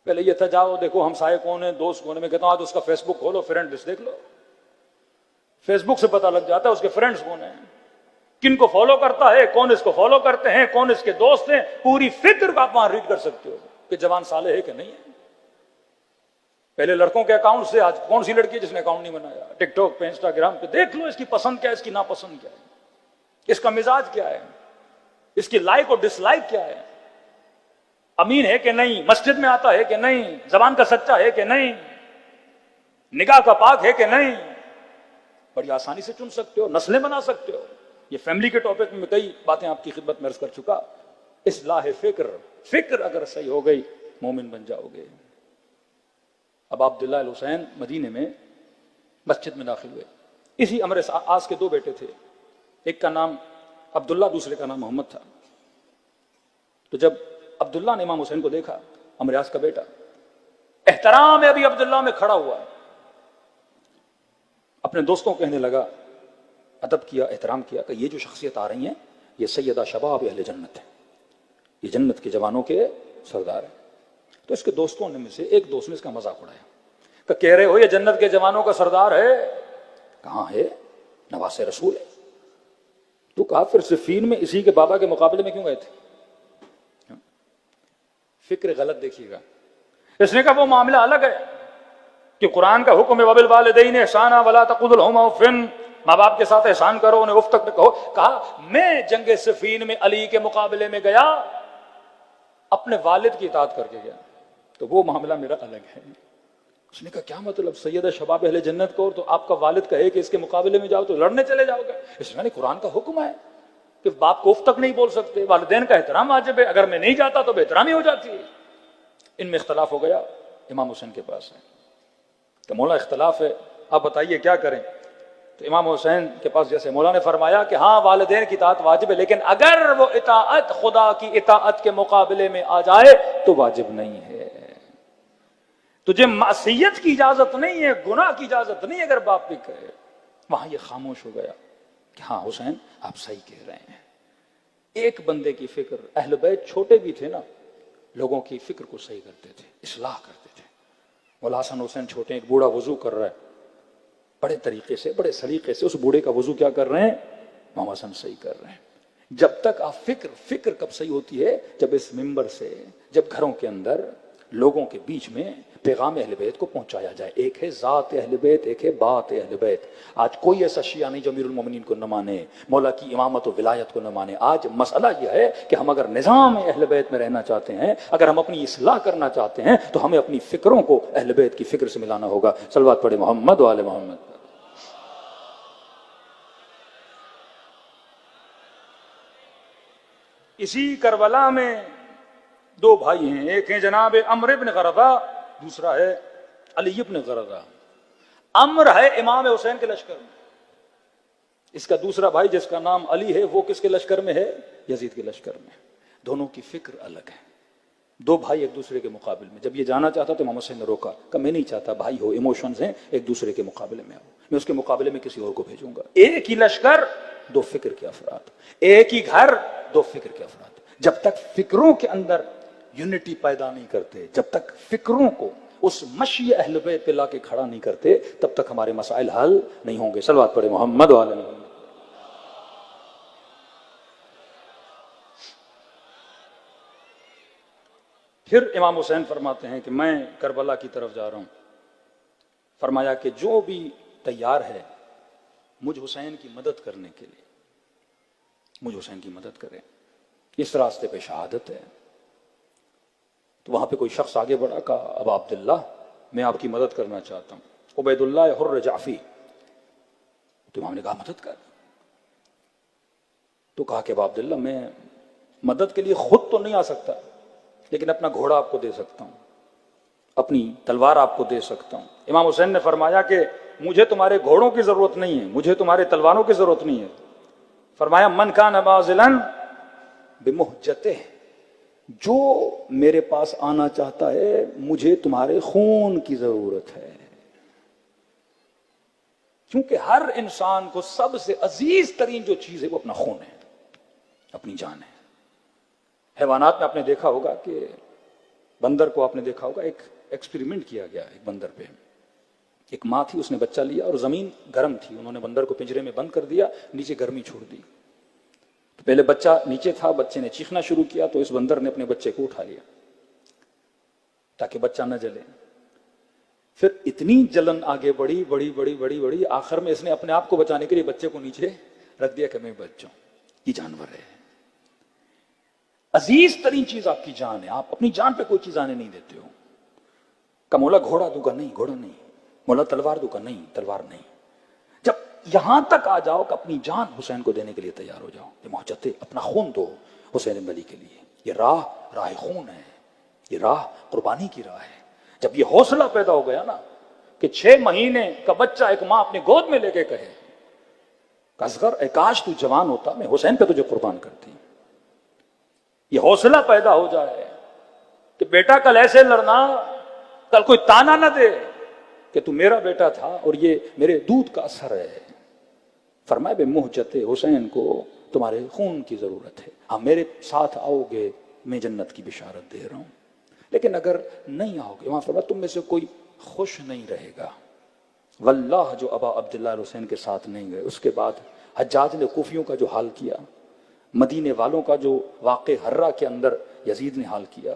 پہلے یہ تھا جاؤ دیکھو ہمسائے کون ہے، دوست کون ہے. میں کہتا ہوں آج اس کا فیس بک کھولو، فرینڈ لسٹ دیکھ لو. فیس بک سے پتہ لگ جاتا ہے اس کے فرینڈز کون ہیں، کن کو فالو کرتا ہے، کون اس کو فالو کرتے ہیں، کون اس کے دوست ہیں. پوری فکر آپ وہاں ریڈ کر سکتے ہو کہ جوان صالح ہے کہ نہیں ہے. پہلے لڑکوں کے اکاؤنٹ سے آج کون سی لڑکی جس نے اکاؤنٹ نہیں بنایا؟ ٹک ٹاک پہ، انسٹاگرام پہ دیکھ لو اس کی پسند کیا ہے، اس کی ناپسند کیا ہے، اس کا مزاج کیا ہے، اس کی لائک اور ڈس لائک کیا ہے، امین ہے کہ نہیں، مسجد میں آتا ہے کہ نہیں، زبان کا سچا ہے کہ نہیں، نگاہ کا پاک ہے کہ نہیں. بڑی آسانی سے چن سکتے ہو، نسلیں بنا سکتے ہو. یہ فیملی کے ٹاپک میں کئی باتیں آپ کی خدمت میں عرض کر چکا. اصلاح فکر اگر صحیح ہو گئی مومن بن جاؤ گے. اب عبداللہ الحسین مدینے میں مسجد میں داخل ہوئے. اسی عمر آس کے دو بیٹے تھے، ایک کا نام عبداللہ، دوسرے کا نام محمد تھا. تو جب عبداللہ نے امام حسین کو دیکھا، عمر آس کا بیٹا، احترام ابھی عبداللہ میں کھڑا ہوا، اپنے دوستوں کہنے لگا، ادب کیا، احترام کیا کہ یہ جو شخصیت آ رہی ہیں یہ سیدہ شباب اہل جنت ہے، یہ جنت کے جوانوں کے سردار ہیں. تو اس کے دوستوں نے میں سے ایک دوست نے اس کا مذاق اڑایا کہ کہہ رہے ہو یہ جنت کے جوانوں کا سردار ہے؟ کہاں ہے، نواز رسول ہے. تو کہا پھر صفین میں اسی کے بابا کے مقابلے میں کیوں گئے تھے؟ فکر غلط دیکھیے گا. اس نے کہا وہ معاملہ الگ ہے کہ قرآن کا حکم ہے وبالوالدین احسانا ولا تقولوا لهما اف، ماں باپ کے ساتھ احسان کرو، انہیں اف تک نہ کہو. کہا میں جنگ صفین میں علی کے مقابلے میں گیا، اپنے والد کی اطاعت کر کے گیا، تو وہ معاملہ میرا الگ ہے. اس نے کہا کیا مطلب، سید شباب اہل جنت کو، تو آپ کا والد کہے کہ اس کے مقابلے میں جاؤ تو لڑنے چلے جاؤ گے؟ اس نے قرآن کا حکم ہے کہ باپ کو اف تک نہیں بول سکتے، والدین کا احترام واجب ہے، اگر میں نہیں جاتا تو بے احترامی ہو جاتی ہے. ان میں اختلاف ہو گیا. امام حسین کے پاس ہے کہ مولا اختلاف ہے، آپ بتائیے کیا کریں. تو امام حسین کے پاس جیسے مولا نے فرمایا کہ ہاں والدین کی اطاعت واجب ہے، لیکن اگر وہ اطاعت خدا کی اطاعت کے مقابلے میں آ جائے تو واجب نہیں ہے. تجھے معصیت کی اجازت نہیں ہے، گناہ کی اجازت نہیں ہے. اگر باپ بھی کہے، وہاں یہ خاموش ہو گیا کہ ہاں حسین آپ صحیح کہہ رہے ہیں. ایک بندے کی فکر، اہل بیت چھوٹے بھی تھے نا، لوگوں کی فکر کو صحیح کرتے تھے، اصلاح کرتے تھے. مولا حسن حسین چھوٹے، ایک بوڑھا وضو کر رہا ہے، بڑے طریقے سے، بڑے سلیقے سے اس بوڑھے کا وضو کیا کر رہے ہیں؟ محمد حسن صحیح کر رہے ہیں. جب تک آپ فکر کب صحیح ہوتی ہے؟ جب اس منبر سے، جب گھروں کے اندر لوگوں کے بیچ میں پیغام اہل بیت کو پہنچایا جائے. ایک ہے ذات اہل بیت، ایک ہے بات اہل بیت. آج کوئی ایسا شیعہ نہیں جو امیر المومنین کو نہ مانے، مولا کی امامت و ولایت کو نہ مانے. آج مسئلہ یہ ہے کہ ہم اگر نظام اہل بیت میں رہنا چاہتے ہیں، اگر ہم اپنی اصلاح کرنا چاہتے ہیں، تو ہمیں اپنی فکروں کو اہل بیت کی فکر سے ملانا ہوگا. صلوات پڑھے محمد و آل محمد. اسی کربلا میں دو بھائی ہیں، ایک ہیں جناب عمرو بن غرضہ، دوسرا ہے علی بن غرضہ. عمر ہے امام حسین کے لشکر میں، اس کا دوسرا بھائی جس کا نام علی ہے وہ کس کے لشکر میں ہے؟ یزید کے لشکر میں. دونوں کی فکر الگ ہے، دو بھائی ایک دوسرے کے مقابل میں. جب یہ جانا چاہتا تو محمد حسین نے روکا کہ میں نہیں چاہتا، بھائی ہو، ایموشنز ہیں، ایک دوسرے کے مقابلے میں آؤ، میں اس کے مقابلے میں کسی اور کو بھیجوں گا. ایک ہی لشکر، دو فکر کے افراد، ایک ہی گھر، دو فکر کے افراد. جب تک فکروں کے اندر یونٹی پیدا نہیں کرتے، جب تک فکروں کو اس مشی اہل بیت پہ لا کے کھڑا نہیں کرتے، تب تک ہمارے مسائل حل نہیں ہوں گے. صلوات پڑھے محمد و آل محمد. پھر امام حسین فرماتے ہیں کہ میں کربلا کی طرف جا رہا ہوں. فرمایا کہ جو بھی تیار ہے مجھ حسین کی مدد کرنے کے لیے، مجھ حسین کی مدد کرے، اس راستے پہ شہادت ہے. تو وہاں پہ کوئی شخص آگے بڑھا، کہا ابا عبداللہ میں آپ کی مدد کرنا چاہتا ہوں، عبید اللہ حر جعفی. تو امام نے کہا مدد کر. تو کہا کہ ابا عبداللہ میں مدد کے لیے خود تو نہیں آ سکتا، لیکن اپنا گھوڑا آپ کو دے سکتا ہوں، اپنی تلوار آپ کو دے سکتا ہوں. امام حسین نے فرمایا کہ مجھے تمہارے گھوڑوں کی ضرورت نہیں ہے، مجھے تمہارے تلواروں کی ضرورت نہیں ہے. فرمایا من کان باذلا بمہجتہ، جو میرے پاس آنا چاہتا ہے مجھے تمہارے خون کی ضرورت ہے. کیونکہ ہر انسان کو سب سے عزیز ترین جو چیز ہے وہ اپنا خون ہے، اپنی جان ہے. حیوانات میں آپ نے دیکھا ہوگا کہ بندر کو آپ نے دیکھا ہوگا، ایک ایکسپیریمنٹ کیا گیا ایک بندر پہ. ایک ماں تھی، اس نے بچہ لیا اور زمین گرم تھی، انہوں نے بندر کو پنجرے میں بند کر دیا، نیچے گرمی چھوڑ دی. تو پہلے بچہ نیچے تھا، بچے نے چیخنا شروع کیا تو اس بندر نے اپنے بچے کو اٹھا لیا تاکہ بچہ نہ جلے. پھر اتنی جلن آگے بڑی بڑی بڑی بڑی بڑی، آخر میں اس نے اپنے آپ کو بچانے کے لیے بچے کو نیچے رکھ دیا کہ میں بچ جاؤں. یہ جانور ہے، عزیز ترین چیز آپ کی جان ہے، آپ اپنی جان پہ کوئی چیز آنے نہیں دیتے ہو. کہ مولا گھوڑا دوں گا، نہیں گھوڑا نہیں. مولا تلوار دوں گا، نہیں تلوار نہیں. جب یہاں تک آ جاؤ کہ اپنی جان حسین کو دینے کے لیے تیار ہو جاؤ. یہ مہجت اپنا خون دو حسین بن علی کے لیے. یہ راہ خون ہے, یہ راہ قربانی کی راہ ہے. جب یہ حوصلہ پیدا ہو گیا نا کہ 6 مہینے کا بچہ ایک ماں اپنی گود میں لے کے کہے اصغر اے کاش تو جوان ہوتا, میں حسین پہ تجھے قربان کرتی. یہ حوصلہ پیدا ہو جائے کہ بیٹا کل ایسے لڑنا, کل کوئی تانا نہ دے کہ تو میرا بیٹا تھا اور یہ میرے دودھ کا اثر ہے. فرمائے بے مہجت حسین کو تمہارے خون کی ضرورت ہے, ہاں میرے ساتھ آؤ گے میں جنت کی بشارت دے رہا ہوں, لیکن اگر نہیں آؤ گے, وہاں فرمایا تم میں سے کوئی خوش نہیں رہے گا. واللہ جو ابا عبداللہ حسین کے ساتھ نہیں گئے. اس کے بعد حجاج نے کوفیوں کا جو حال کیا, مدینے والوں کا جو واقع ہرہ کے اندر یزید نے حال کیا,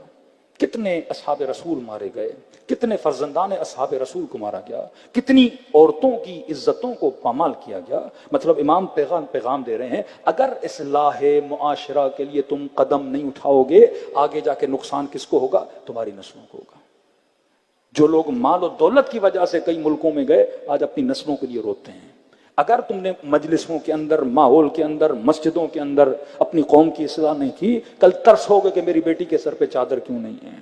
کتنے اصحاب رسول مارے گئے, کتنے فرزندان اصحاب رسول کو مارا گیا, کتنی عورتوں کی عزتوں کو پامال کیا گیا. مطلب امام پیغام دے رہے ہیں, اگر اصلاح معاشرہ کے لیے تم قدم نہیں اٹھاؤ گے, آگے جا کے نقصان کس کو ہوگا؟ تمہاری نسلوں کو ہوگا. جو لوگ مال و دولت کی وجہ سے کئی ملکوں میں گئے, آج اپنی نسلوں کے لیے روتے ہیں. اگر تم نے مجلسوں کے اندر, ماحول کے اندر, مسجدوں کے اندر اپنی قوم کی اصلاح نہیں کی, کل ترس ہوگے کہ میری بیٹی کے سر پہ چادر کیوں نہیں ہے,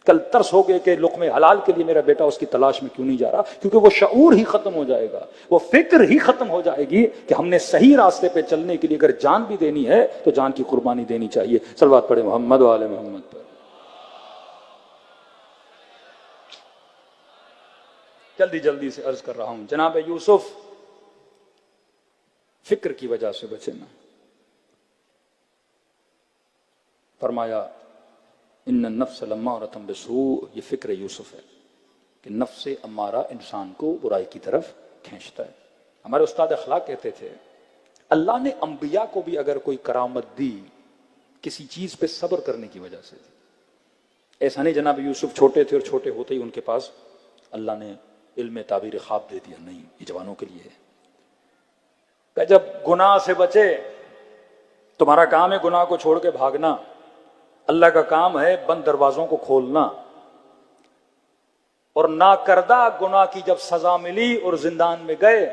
کل ترس ہوگے کہ لقمے حلال کے لیے میرا بیٹا اس کی تلاش میں کیوں نہیں جا رہا, کیونکہ وہ شعور ہی ختم ہو جائے گا, وہ فکر ہی ختم ہو جائے گی کہ ہم نے صحیح راستے پہ چلنے کے لیے اگر جان بھی دینی ہے تو جان کی قربانی دینی چاہیے. صلوات پڑھے محمد و آل محمد پر. جلدی سے عرض کر رہا ہوں, جناب یوسف فکر کی وجہ سے بچے نا. فرمایا ان النفس لامارۃ بالسوء, یہ فکر یوسف ہے کہ نفس امارہ انسان کو برائی کی طرف کھینچتا ہے. ہمارے استاد اخلاق کہتے تھے اللہ نے انبیاء کو بھی اگر کوئی کرامت دی کسی چیز پہ صبر کرنے کی وجہ سے دی. ایسا نہیں جناب یوسف چھوٹے تھے اور چھوٹے ہوتے ہی ان کے پاس اللہ نے علم تعبیر خواب دے دیا, نہیں, یہ جوانوں کے لیے ہے. کہ جب گناہ سے بچے, تمہارا کام ہے گناہ کو چھوڑ کے بھاگنا, اللہ کا کام ہے بند دروازوں کو کھولنا. اور ناکردہ گناہ کی جب سزا ملی اور زندان میں گئے,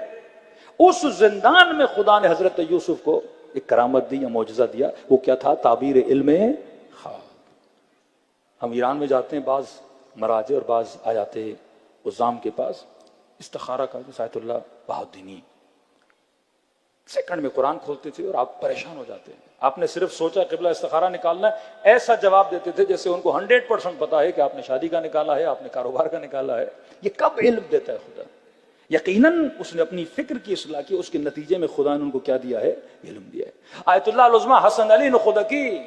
اس زندان میں خدا نے حضرت یوسف کو ایک کرامت دی یا معجزہ دیا. وہ کیا تھا؟ تعبیر علم خواب. ہم ایران میں جاتے ہیں بعض مراجع اور بعض آ جاتے عزام کے پاس, استخارہ کا سایت اللہ بہاؤالدینی, سیکنڈ میں قرآن کھولتے تھے اور آپ پریشان ہو جاتے ہیں. آپ نے صرف سوچا قبلہ استخارہ نکالنا ہے, ایسا جواب دیتے تھے جیسے ان کو 100% پتا ہے کہ آپ نے شادی کا نکالا ہے, آپ نے کاروبار کا نکالا ہے. یہ کب علم دیتا ہے خدا؟ یقیناً اس نے اپنی فکر کی اصلاح کی, اس کے نتیجے میں خدا نے ان کو کیا دیا ہے؟ علم دیا ہے. آیت اللہ العظمیٰ حسن علی نخودکی,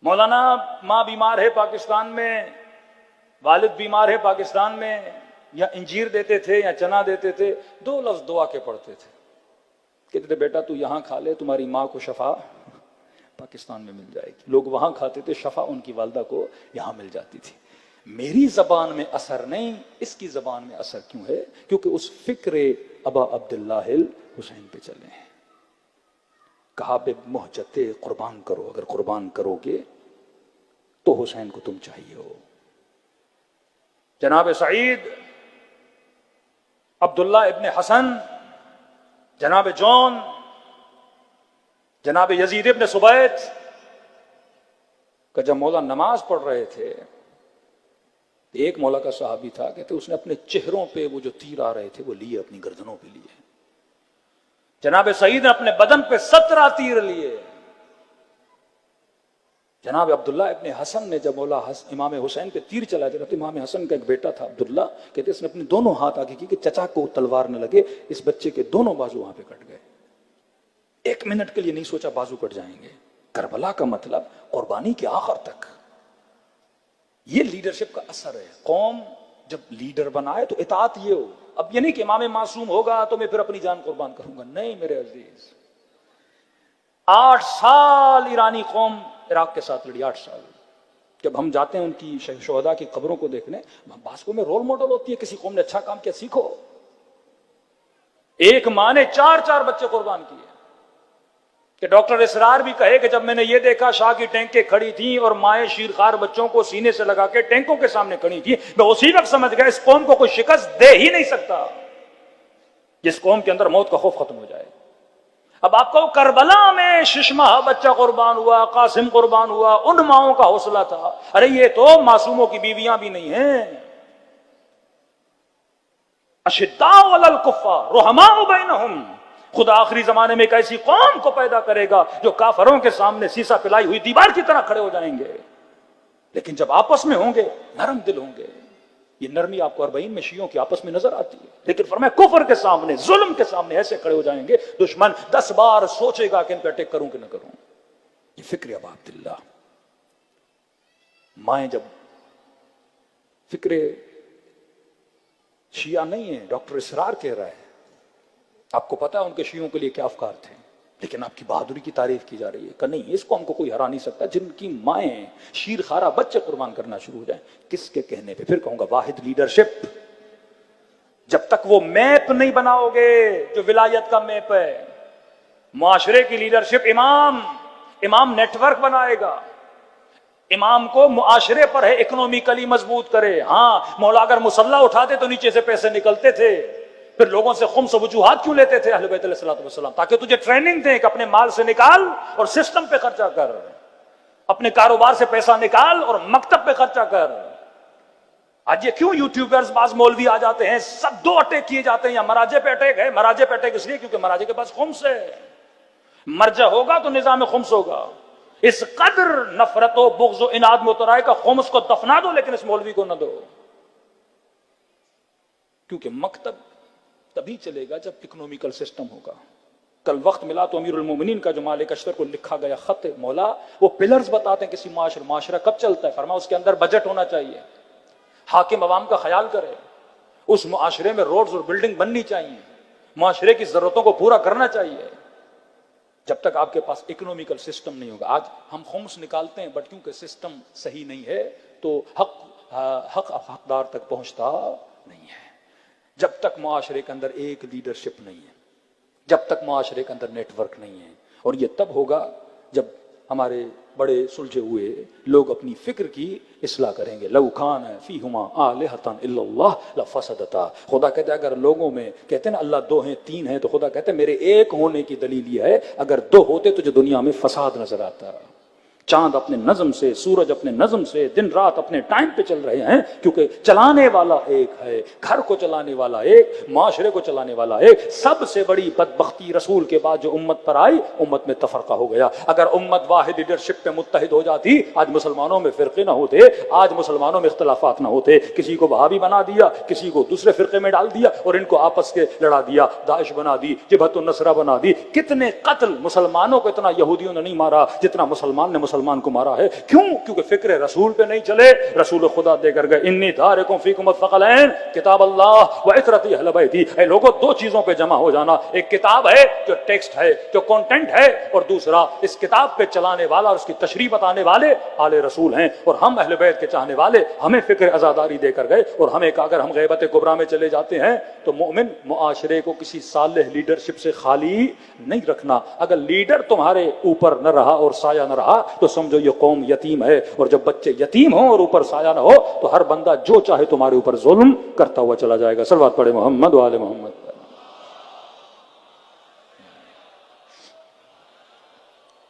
مولانا ماں بیمار ہے پاکستان میں, والد بیمار ہے پاکستان میں, یا انجیر دیتے تھے یا چنا دیتے تھے, 2 لفظ دعا کے پڑھتے تھے, کہتے تھے بیٹا تو یہاں کھا لے, تمہاری ماں کو شفا پاکستان میں مل جائے گی. لوگ وہاں کھاتے تھے, شفا ان کی والدہ کو یہاں مل جاتی تھی. میری زبان میں اثر نہیں, اس کی زبان میں اثر کیوں ہے؟ کیونکہ اس فکر ابا عبداللہ حسین پہ چلے ہیں. کہا بے مہجت قربان کرو, اگر قربان کرو گے تو حسین کو تم چاہیے ہو. جناب سعید, عبداللہ ابن حسن, جناب جون, جناب یزید ابن سبیت کہ جب مولا نماز پڑھ رہے تھے, ایک مولا کا صحابی تھا, کہتے اس نے اپنے چہروں پہ وہ جو تیر آ رہے تھے وہ لیے, اپنی گردنوں پہ لیے. جناب سعید نے اپنے بدن پہ 17 تیر لیے. جناب عبداللہ ابن حسن نے جب مولا امام حسین پہ تیر چلا دیا, تو امام حسن کا ایک بیٹا تھا عبداللہ, کہتے اس نے اپنے دونوں ہاتھ آگے کی کہ چچا کو تلوار نہ لگے. اس بچے کے دونوں بازو وہاں پہ کٹ گئے. 1 منٹ کے لیے نہیں سوچا بازو کٹ جائیں گے. کربلا کا مطلب قربانی کے آخر تک. یہ لیڈرشپ کا اثر ہے. قوم جب لیڈر بنائے تو اطاعت یہ ہو. اب یہ نہیں کہ امام معصوم ہوگا تو میں پھر اپنی جان قربان کروں گا, نہیں میرے عزیز. 8 سال ایرانی قوم عراق کے ساتھ لڑی, 8 سال. جب ہم جاتے ہیں ان کی شہداء کی قبروں کو دیکھنے, باسکو میں رول ماڈل ہوتی ہے, کسی قوم نے اچھا کام کیا سیکھو. ایک ماں نے 4 بچے قربان کیے. کہ ڈاکٹر اسرار بھی کہے کہ جب میں نے یہ دیکھا شاہ کی ٹینکیں کھڑی تھیں اور مائیں شیرخوار بچوں کو سینے سے لگا کے ٹینکوں کے سامنے کھڑی تھی, میں اسی وقت سمجھ گیا اس قوم کو کوئی شکست دے ہی نہیں سکتا. جس قوم کے اندر موت کا خوف ختم ہو جائے. اب آپ کو کربلا میں ششمہ بچہ قربان ہوا، قاسم قربان ہوا، ان ماؤں کا حوصلہ تھا. ارے یہ تو معصوموں کی بیویاں بھی نہیں ہیں. اشداء علی الکفار رحماء بینہم. خدا آخری زمانے میں ایک ایسی قوم کو پیدا کرے گا جو کافروں کے سامنے سیسا پلائی ہوئی دیوار کی طرح کھڑے ہو جائیں گے، لیکن جب آپس میں ہوں گے نرم دل ہوں گے. یہ نرمی آپ کو 40 میں شیعوں کی آپس میں نظر آتی ہے، لیکن فرمایا کفر کے سامنے، ظلم کے سامنے ایسے کھڑے ہو جائیں گے دشمن 10 بار سوچے گا کہ ان پہ اٹیک کروں کہ نہ کروں. یہ فکر ابا عبداللہ. مائیں جب فکر شیعہ نہیں ہے، ڈاکٹر اسرار کہہ رہا ہے. آپ کو پتا ہے ان کے شیعوں کے لیے کیا افکار تھے، لیکن آپ کی بہادری کی تعریف کی جا رہی ہے کہ نہیں اس کو ہم کو کوئی ہرا نہیں سکتا. جن کی مائیں شیر خارا بچے قربان کرنا شروع ہو جائیں، کس کے کہنے پہ؟ پھر کہوں گا واحد لیڈرشپ. جب تک وہ میپ نہیں بناؤ گے جو ولایت کا میپ ہے، معاشرے کی لیڈرشپ امام نیٹ ورک بنائے گا. امام کو معاشرے پر ہے اکنومیکلی مضبوط کرے. ہاں مولا اگر مسلح اٹھاتے تو نیچے سے پیسے نکلتے تھے. پھر لوگوں سے خمس و وجوہات کیوں لیتے تھے اہل بیت علیہ الصلوۃ والسلام؟ تاکہ تجھے ٹریننگ دیں کہ اپنے مال سے نکال اور سسٹم پہ خرچہ کر، اپنے کاروبار سے پیسہ نکال اور مکتب پہ خرچہ کر. آج یہ کیوں یوٹیوبرز بعض مولوی آ جاتے ہیں، سب 2 اٹیک کیے جاتے ہیں. یا مراجع پہ اٹیک ہے، مراجع پہ اٹیک اس لیے کیونکہ مراجع کے پاس خمس ہے. مرجع ہوگا تو نظام خمس ہوگا. اس قدر نفرت و بغض و اناد میں اترائے کہ خمس کو دفنا دو لیکن اس مولوی کو نہ دو. کیونکہ مکتب تبھی چلے گا جب اکنومیکل سسٹم ہوگا. کل وقت ملا تو امیر المومنین کا جو مالک اشتر کو لکھا گیا خط، مولا وہ پلرز بتاتے ہیں کسی معاشرہ کب چلتا ہے. فرما اس کے اندر بجٹ ہونا چاہیے، حاکم عوام کا خیال کرے، اس معاشرے میں روڈز اور بلڈنگ بننی چاہیے، معاشرے کی ضرورتوں کو پورا کرنا چاہیے. جب تک آپ کے پاس اکنومیکل سسٹم نہیں ہوگا. آج ہم خمس نکالتے ہیں بٹ کیونکہ سسٹم صحیح نہیں ہے تو حق حقدار تک پہنچتا نہیں ہے. جب تک معاشرے کے اندر ایک لیڈرشپ نہیں ہے، جب تک معاشرے کے اندر نیٹ ورک نہیں ہے. اور یہ تب ہوگا جب ہمارے بڑے سلجھے ہوئے لوگ اپنی فکر کی اصلاح کریں گے. لو کان فیہما آلہۃ الا اللہ لفسدتا. خدا کہتا ہے اگر لوگوں میں کہتے ہیں نا اللہ 2 ہیں 3 ہیں، تو خدا کہتا ہے میرے ایک ہونے کی دلیل یہ ہے اگر 2 ہوتے تو جو دنیا میں فساد نظر آتا. چاند اپنے نظم سے، سورج اپنے نظم سے، دن رات اپنے ٹائم پہ چل رہے ہیں کیونکہ چلانے والا ایک ہے. گھر کو چلانے والا ایک، معاشرے کو چلانے والا ایک. سب سے بڑی بدبختی رسول کے بعد جو امت پر آئی، امت میں تفرقہ ہو گیا. اگر امت واحد لیڈرشپ پہ متحد ہو جاتی، آج مسلمانوں میں فرقے نہ ہوتے، آج مسلمانوں میں اختلافات نہ ہوتے. کسی کو وہابی بنا دیا، کسی کو دوسرے فرقے میں ڈال دیا اور ان کو آپس کے لڑا دیا. داعش بنا دی، جبہت النصرہ بنا دی. کتنے قتل مسلمانوں کو اتنا یہودیوں نے نہیں مارا جتنا مسلمان نے مسلمان کو مارا ہے. کیوں؟ کیونکہ فکر رسول پہ نہیں چلے. رسول خدا دے کر گئے انی تارکم فیکم الثقلین کتاب اللہ و عترتی اہل بیتی. اے لوگوں 2 چیزوں پہ جمع ہو جانا. ایک کتاب ہے جو ٹیکسٹ ہے، جو کنٹینٹ ہے، اور دوسرا اس کتاب پہ چلانے والا اور اس کی تشریح بتانے والے آل رسول ہیں. اور ہم اہل بیت کے چاہنے والے ہمیں فکر عزاداری دے کر گئے اور ہمیں کہا اگر ہم غیبت کبریٰ میں چلے جاتے ہیں تو مومن معاشرے کو کسی صالح لیڈرشپ سے خالی نہیں رکھنا. اگر لیڈر تمہارے اوپر نہ رہا اور سایہ نہ رہا تو سمجھو یہ قوم یتیم ہے. اور جب بچے یتیم ہوں اور اوپر سایہ نہ ہو تو ہر بندہ جو چاہے تمہارے اوپر ظلم کرتا ہوا چلا جائے گا. صلوات پڑھے محمد و آل محمد.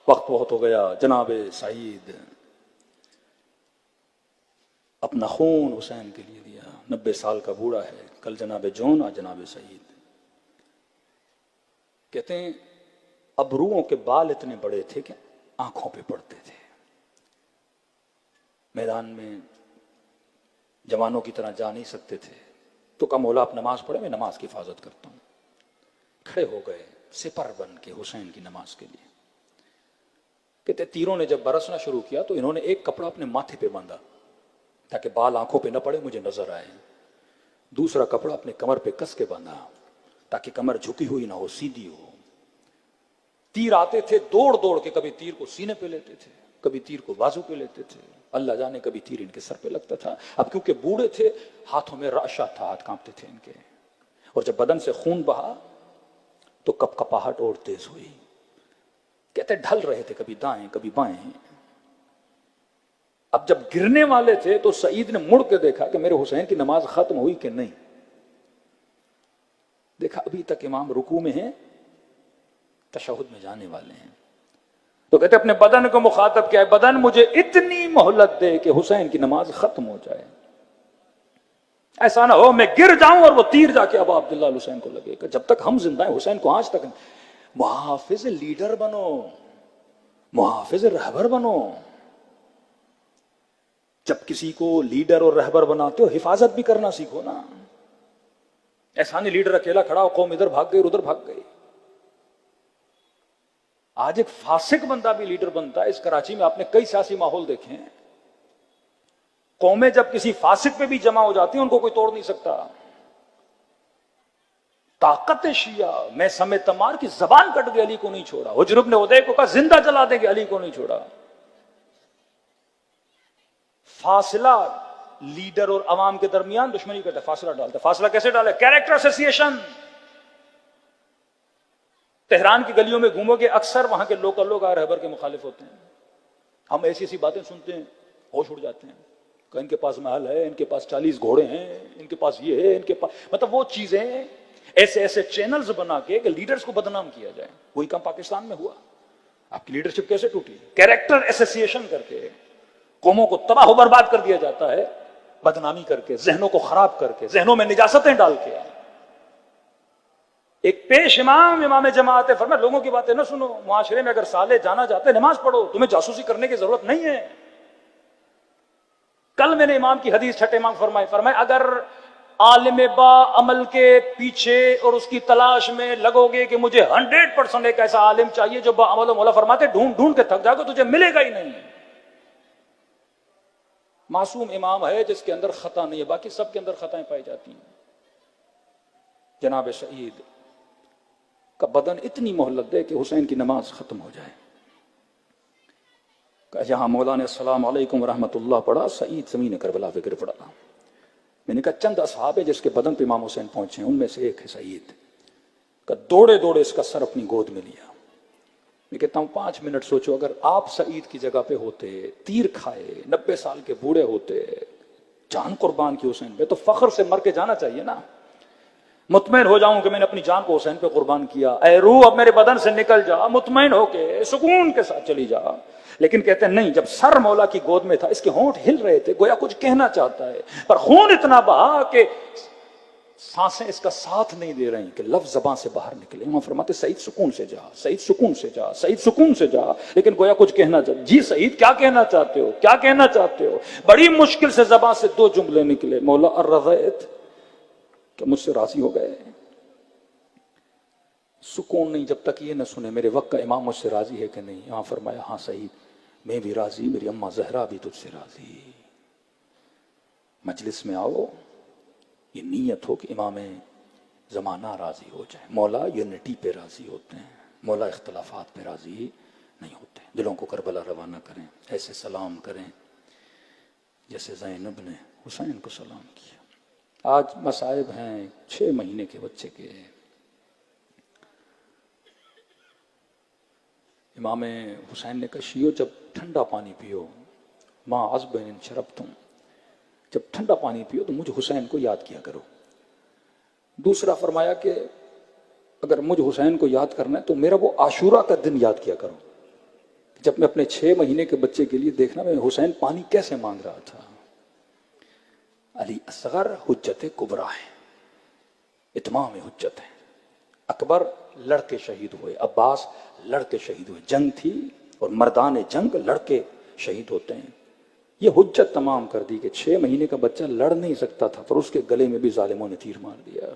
وقت بہت ہو گیا. جناب سعید اپنا خون حسین کے لیے دیا. 90 سال کا بوڑھا ہے. کل جناب جون، آج جناب سعید. کہتے ہیں ابروؤں کے بال اتنے بڑے تھے کہ آنکھوں پہ پڑتے تھے. میدان میں جوانوں کی طرح جا نہیں سکتے تھے تو کہا مولا آپ نماز پڑھے، میں نماز کی حفاظت کرتا ہوں. کھڑے ہو گئے سپر بن کے حسین کی نماز کے لیے. کہتے تیروں نے جب برسنا شروع کیا تو انہوں نے ایک کپڑا اپنے ماتھے پہ باندھا تاکہ بال آنکھوں پہ نہ پڑے، مجھے نظر آئے. دوسرا کپڑا اپنے کمر پہ کس کے باندھا تاکہ کمر جھکی ہوئی نہ ہو، سیدھی ہو. تیر آتے تھے دوڑ دوڑ کے، کبھی تیر کو سینے پہ لیتے تھے، کبھی تیر کو بازو پہ لیتے تھے. اللہ جانے کبھی تیر ان کے سر پہ لگتا تھا. اب کیونکہ بوڑھے تھے، ہاتھوں میں رعشہ تھا، ہاتھ کانپتے تھے ان کے. اور جب بدن سے خون بہا تو کپ کپاہٹ اور تیز ہوئی. کہتے ڈھل رہے تھے کبھی دائیں کبھی بائیں. اب جب گرنے والے تھے تو سعید نے مڑ کے دیکھا کہ میرے حسین کی نماز ختم ہوئی کہ نہیں. دیکھا ابھی تک امام رکوع میں ہیں، تشہد میں جانے والے ہیں، تو کہتے اپنے بدن کو مخاطب کیا ہے، بدن مجھے اتنی مہلت دے کہ حسین کی نماز ختم ہو جائے، ایسا نہ ہو میں گر جاؤں اور وہ تیر جا کے ابا عبداللہ حسین کو لگے گا، جب تک ہم زندہ ہیں حسین کو آج تک محافظ لیڈر بنو، محافظ رہبر بنو، جب کسی کو لیڈر اور رہبر بناتے ہو حفاظت بھی کرنا سیکھو نا، ایسا نہیں لیڈر اکیلا کھڑا ہو قوم ادھر بھاگ گئی ادھر بھاگ گئی۔ آج ایک فاسق بندہ بھی لیڈر بنتا ہے، اس کراچی میں آپ نے کئی سیاسی ماحول دیکھے ہیں، قومیں جب کسی فاسق پہ بھی جمع ہو جاتی ہیں ان کو کوئی توڑ نہیں سکتا۔ طاقت شیعہ میں سمیت تمار کی زبان کٹ گئی، علی کو نہیں چھوڑا، حجرب نے ادے کو کہا زندہ جلا دیں گے، علی کو نہیں چھوڑا۔ فاصلہ لیڈر اور عوام کے درمیان دشمنی کرتا ہے، فاصلہ ڈالتا ہے۔ فاصلہ کیسے ڈالے؟ Character association. تہران کی گلیوں میں گھومو گے اکثر وہاں کے لوکل لوگ رہبر کے مخالف ہوتے ہیں، ہم ایسی ایسی باتیں سنتے ہیں ہوش اڑ جاتے ہیں کہ ان کے پاس محل ہے، ان کے پاس 40 گھوڑے ہیں، ان کے پاس یہ ہے، ان کے پاس مطلب وہ چیزیں، ایسے ایسے چینلز بنا کے کہ لیڈرز کو بدنام کیا جائے۔ وہی کام پاکستان میں ہوا۔ آپ کی لیڈرشپ کیسے ٹوٹی؟ کیریکٹر ایسوسیشن کر کے قوموں کو تباہ و برباد کر دیا جاتا ہے، بدنامی کر کے، ذہنوں کو خراب کر کے، ذہنوں میں نجاستیں ڈال کے۔ ایک پیش امام جماعت فرمایا لوگوں کی باتیں نہ سنو، معاشرے میں اگر سالے جانا چاہتے ہیں نماز پڑھو، تمہیں جاسوسی کرنے کی ضرورت نہیں ہے۔ کل میں نے امام کی حدیث چھٹے امام فرمائے اگر عالم با عمل کے پیچھے اور اس کی تلاش میں لگو گے کہ مجھے 100% ایک ایسا عالم چاہیے جو با عمل و مولا فرماتے ڈھونڈ ڈھونڈ کے تھک جاؤ گے، تجھے ملے گا ہی نہیں۔ معصوم امام ہے جس کے اندر خطا نہیں ہے، باقی سب کے اندر خطائیں پائی جاتی ہیں۔ جناب سعید کا بدن اتنی مہلت دے کہ حسین کی نماز ختم ہو جائے، کہ جہاں مولا نے السلام علیکم ورحمۃ اللہ پڑھا، سعید زمین کربلا پہ گر پڑا۔ میں نے کہا چند اصحاب ہے جس کے بدن پہ امام حسین پہنچے ہیں، ان میں سے ایک ہے سعید، کہ دوڑے دوڑے اس کا سر اپنی گود میں لیا۔ میں کہتا ہوں 5 منٹ سوچو، اگر آپ سعید کی جگہ پہ ہوتے، تیر کھائے، 90 سال کے بوڑھے ہوتے، جان قربان کی حسین پہ، تو فخر سے مر کے جانا چاہیے نا، مطمئن ہو جاؤں کہ میں نے اپنی جان کو حسین پہ قربان کیا، اے روح اب میرے بدن سے نکل جا، مطمئن ہو کے سکون کے ساتھ چلی جا۔ لیکن کہتے ہیں نہیں، جب سر مولا کی گود میں تھا اس کے ہونٹ ہل رہے تھے، گویا کچھ کہنا چاہتا ہے، پر خون اتنا بہا کہ سانسیں اس کا ساتھ نہیں دے رہی کہ لفظ زبان سے باہر نکلے۔ امام فرماتے سعید سکون سے جا، سعید سکون سے جا، سعید سکون سے جا، لیکن گویا کچھ کہنا چاہتا۔ جی سعید کیا کہنا چاہتے ہو، کیا کہنا چاہتے ہو؟ بڑی مشکل سے زبان سے 2 جملے نکلے، مولا الرضیت، کہ مجھ سے راضی ہو گئے۔ سکون نہیں جب تک یہ نہ سنے میرے وقت کا امام مجھ سے راضی ہے کہ نہیں۔ امام فرمایا ہاں سعید میں بھی راضی، میری اماں زہرا بھی تجھ سے راضی۔ مجلس میں آؤ، یہ نیت ہو کہ امام زمانہ راضی ہو جائے۔ مولا یونٹی پہ راضی ہوتے ہیں، مولا اختلافات پہ راضی نہیں ہوتے۔ دلوں کو کربلا روانہ کریں، ایسے سلام کریں جیسے زینب نے حسین کو سلام کیا۔ آج مصائب ہیں 6 مہینے کے بچے کے۔ امام حسین نے کہا شیعو جب ٹھنڈا پانی پیو، ماں عذب ان شربتم، جب ٹھنڈا پانی پیو تو مجھ حسین کو یاد کیا کرو۔ دوسرا فرمایا کہ اگر مجھ حسین کو یاد کرنا ہے تو میرا وہ عاشورہ کا دن یاد کیا کرو، جب میں اپنے 6 مہینے کے بچے کے لیے دیکھنا میں حسین پانی کیسے مانگ رہا تھا۔ علی اصغر حجت کبریٰ ہے، اتمام حجت ہے۔ اکبر لڑکے شہید ہوئے، عباس لڑکے شہید ہوئے، جنگ تھی اور مردان جنگ لڑکے شہید ہوتے ہیں۔ یہ حجت تمام کر دی کہ 6 مہینے کا بچہ لڑ نہیں سکتا تھا، پر اس کے گلے میں بھی ظالموں نے تیر مار دیا۔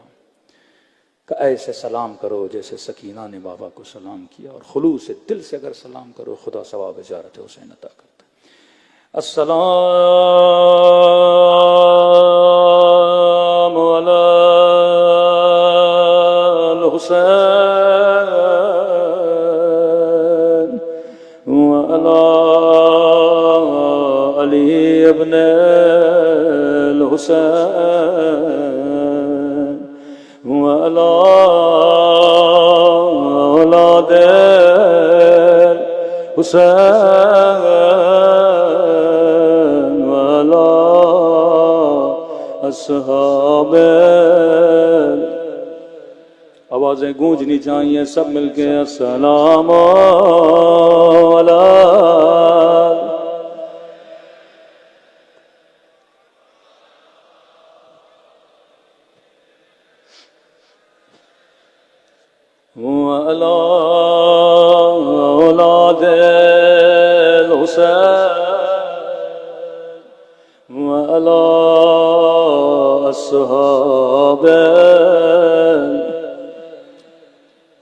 کہ ایسے سلام کرو جیسے سکینہ نے بابا کو سلام کیا، اور خلوص دل سے اگر سلام کرو خدا ثواب زیارت حسین عطا کرتا ہے۔ السلام علی الحسین وعلی علی ابن الحسین وعلی اولاد الحسین وعلی اصحاب آوازیں گونجنی چاہیے سب مل کے السلام علی اولاد الحسین وعلی اصحاب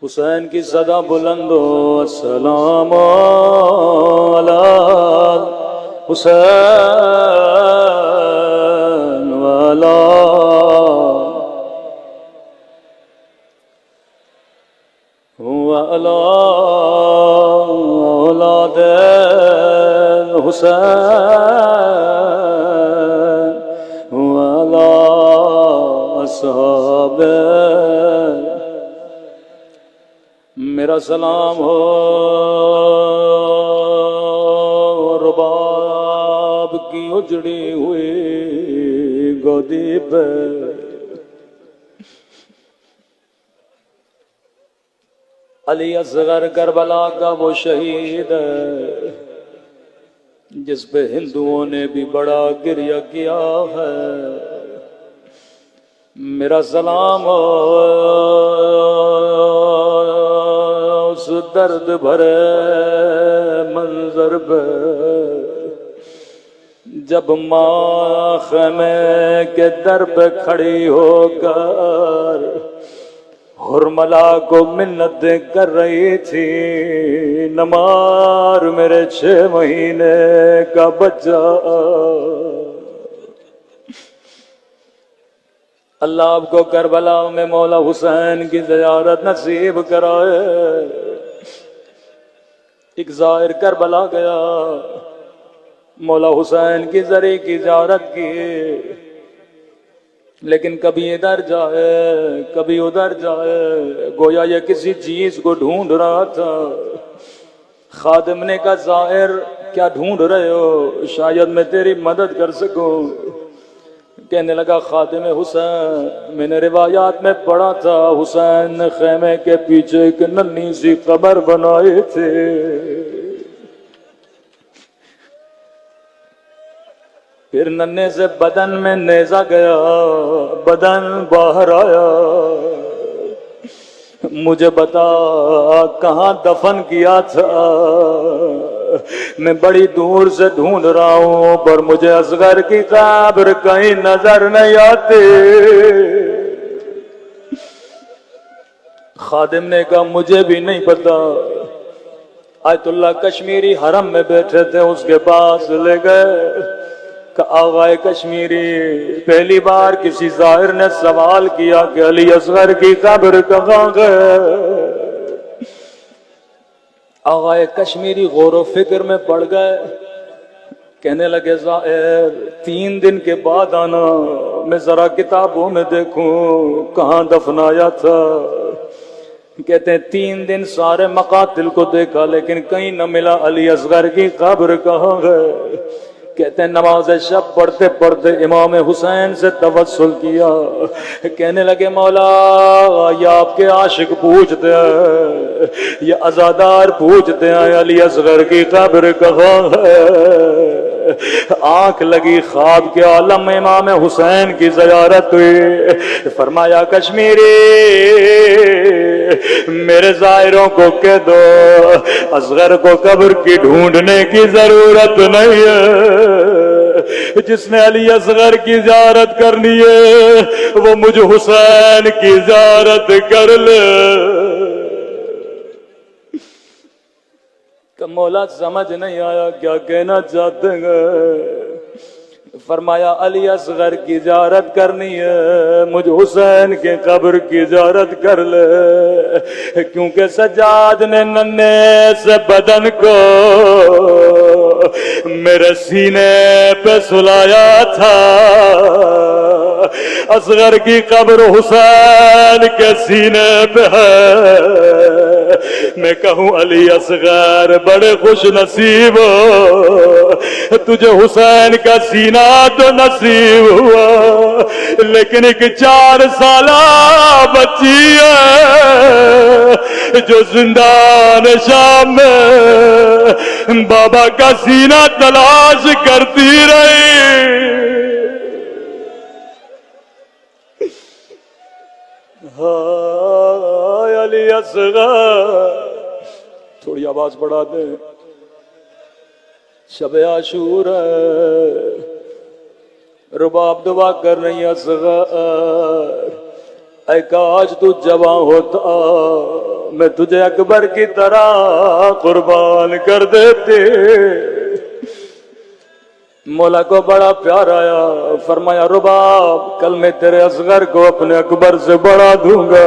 حسین کی صدا بلند ہو السلام علی حسین وعلی وعلی اولاد الحسین وعلی اصحاب میرا سلام ہو رباب کی اجڑی ہوئی گودی پہ علی اصغر کربلا کا وہ شہید ہے جس پہ ہندوؤں نے بھی بڑا گریہ کیا ہے میرا سلام ہو اس درد بھرے منظر پہ جب ماں خیمے کے در پہ کھڑی ہو کر حرملا کو منتیں کر رہی تھی نمار میرے 6 مہینے کا بچہ اللہ آپ کو کربلا میں مولا حسین کی زیارت نصیب کرائے ایک زائر کربلا گیا مولا حسین کی زری کی زیارت کی لیکن کبھی ادھر جائے کبھی ادھر جائے گویا یہ کسی چیز کو ڈھونڈ رہا تھا خادم نے کہا زائر کیا ڈھونڈ رہے ہو شاید میں تیری مدد کر سکوں کہنے لگا خادم حسین میں نے روایات میں پڑھا تھا حسین نے خیمے کے پیچھے ایک ننھی سی قبر بنائے تھے پھر ننے سے بدن میں نیزہ گیا بدن باہر آیا مجھے بتا کہاں دفن کیا تھا میں بڑی دور سے ڈھونڈ رہا ہوں پر مجھے اصغر کی قبر کہیں نظر نہیں آتی خادم نے کہا مجھے بھی نہیں پتا آیت اللہ کشمیری حرم میں بیٹھے تھے اس کے پاس لے گئے کہ آغائے کشمیری پہلی بار کسی ظاہر نے سوال کیا کہ علی اصغر کی قبر کہاں گئے آغائے کشمیری غور و فکر میں پڑ گئے کہنے لگے ظاہر 3 دن کے بعد آنا میں ذرا کتابوں میں دیکھوں کہاں دفنایا تھا کہتے ہیں 3 دن سارے مقاتل کو دیکھا لیکن کہیں نہ ملا علی اصغر کی قبر کہاں گئے کہتے ہیں نماز شب پڑھتے پڑھتے امام حسین سے توسل کیا کہنے لگے مولا یہ آپ کے عاشق پوچھتے ہیں یہ عزادار پوچھتے ہیں علی اصغر کی قبر کہاں ہے آنکھ لگی خواب کے عالم میں امام حسین کی زیارت ہوئی فرمایا کشمیری میرے زائروں کو کہہ دو اصغر کو قبر کی ڈھونڈنے کی ضرورت نہیں ہے جس نے علی اصغر کی زیارت کرنی ہے وہ مجھ حسین کی زیارت کر لے کہ مولا سمجھ نہیں آیا کیا کہنا چاہتے ہیں فرمایا علی اصغر کی زیارت کرنی ہے مجھ حسین کے قبر کی زیارت کر لے کیونکہ سجاد نے ننے سے بدن کو میرے سینے پہ سلایا تھا اصغر کی قبر حسین کے سینے پہ ہے میں کہوں علی اصغر بڑے خوش نصیب ہو تجھے حسین کا سینہ تو نصیب ہوا، لیکن ایک 4 سالہ بچی ہے جو زندان شام میں بابا کا سینہ تلاش کرتی رہی۔ ہائے علی اصغر، تھوڑی آواز بڑھا دیں، شب عاشور ہے، رباب دعا کر رہی اصغر، اے کاش تو جوان ہوتا میں تجھے اکبر کی طرح قربان کر دیتے۔ مولا کو بڑا پیار آیا، فرمایا رباب کل میں تیرے اصغر کو اپنے اکبر سے بڑھا دوں گا۔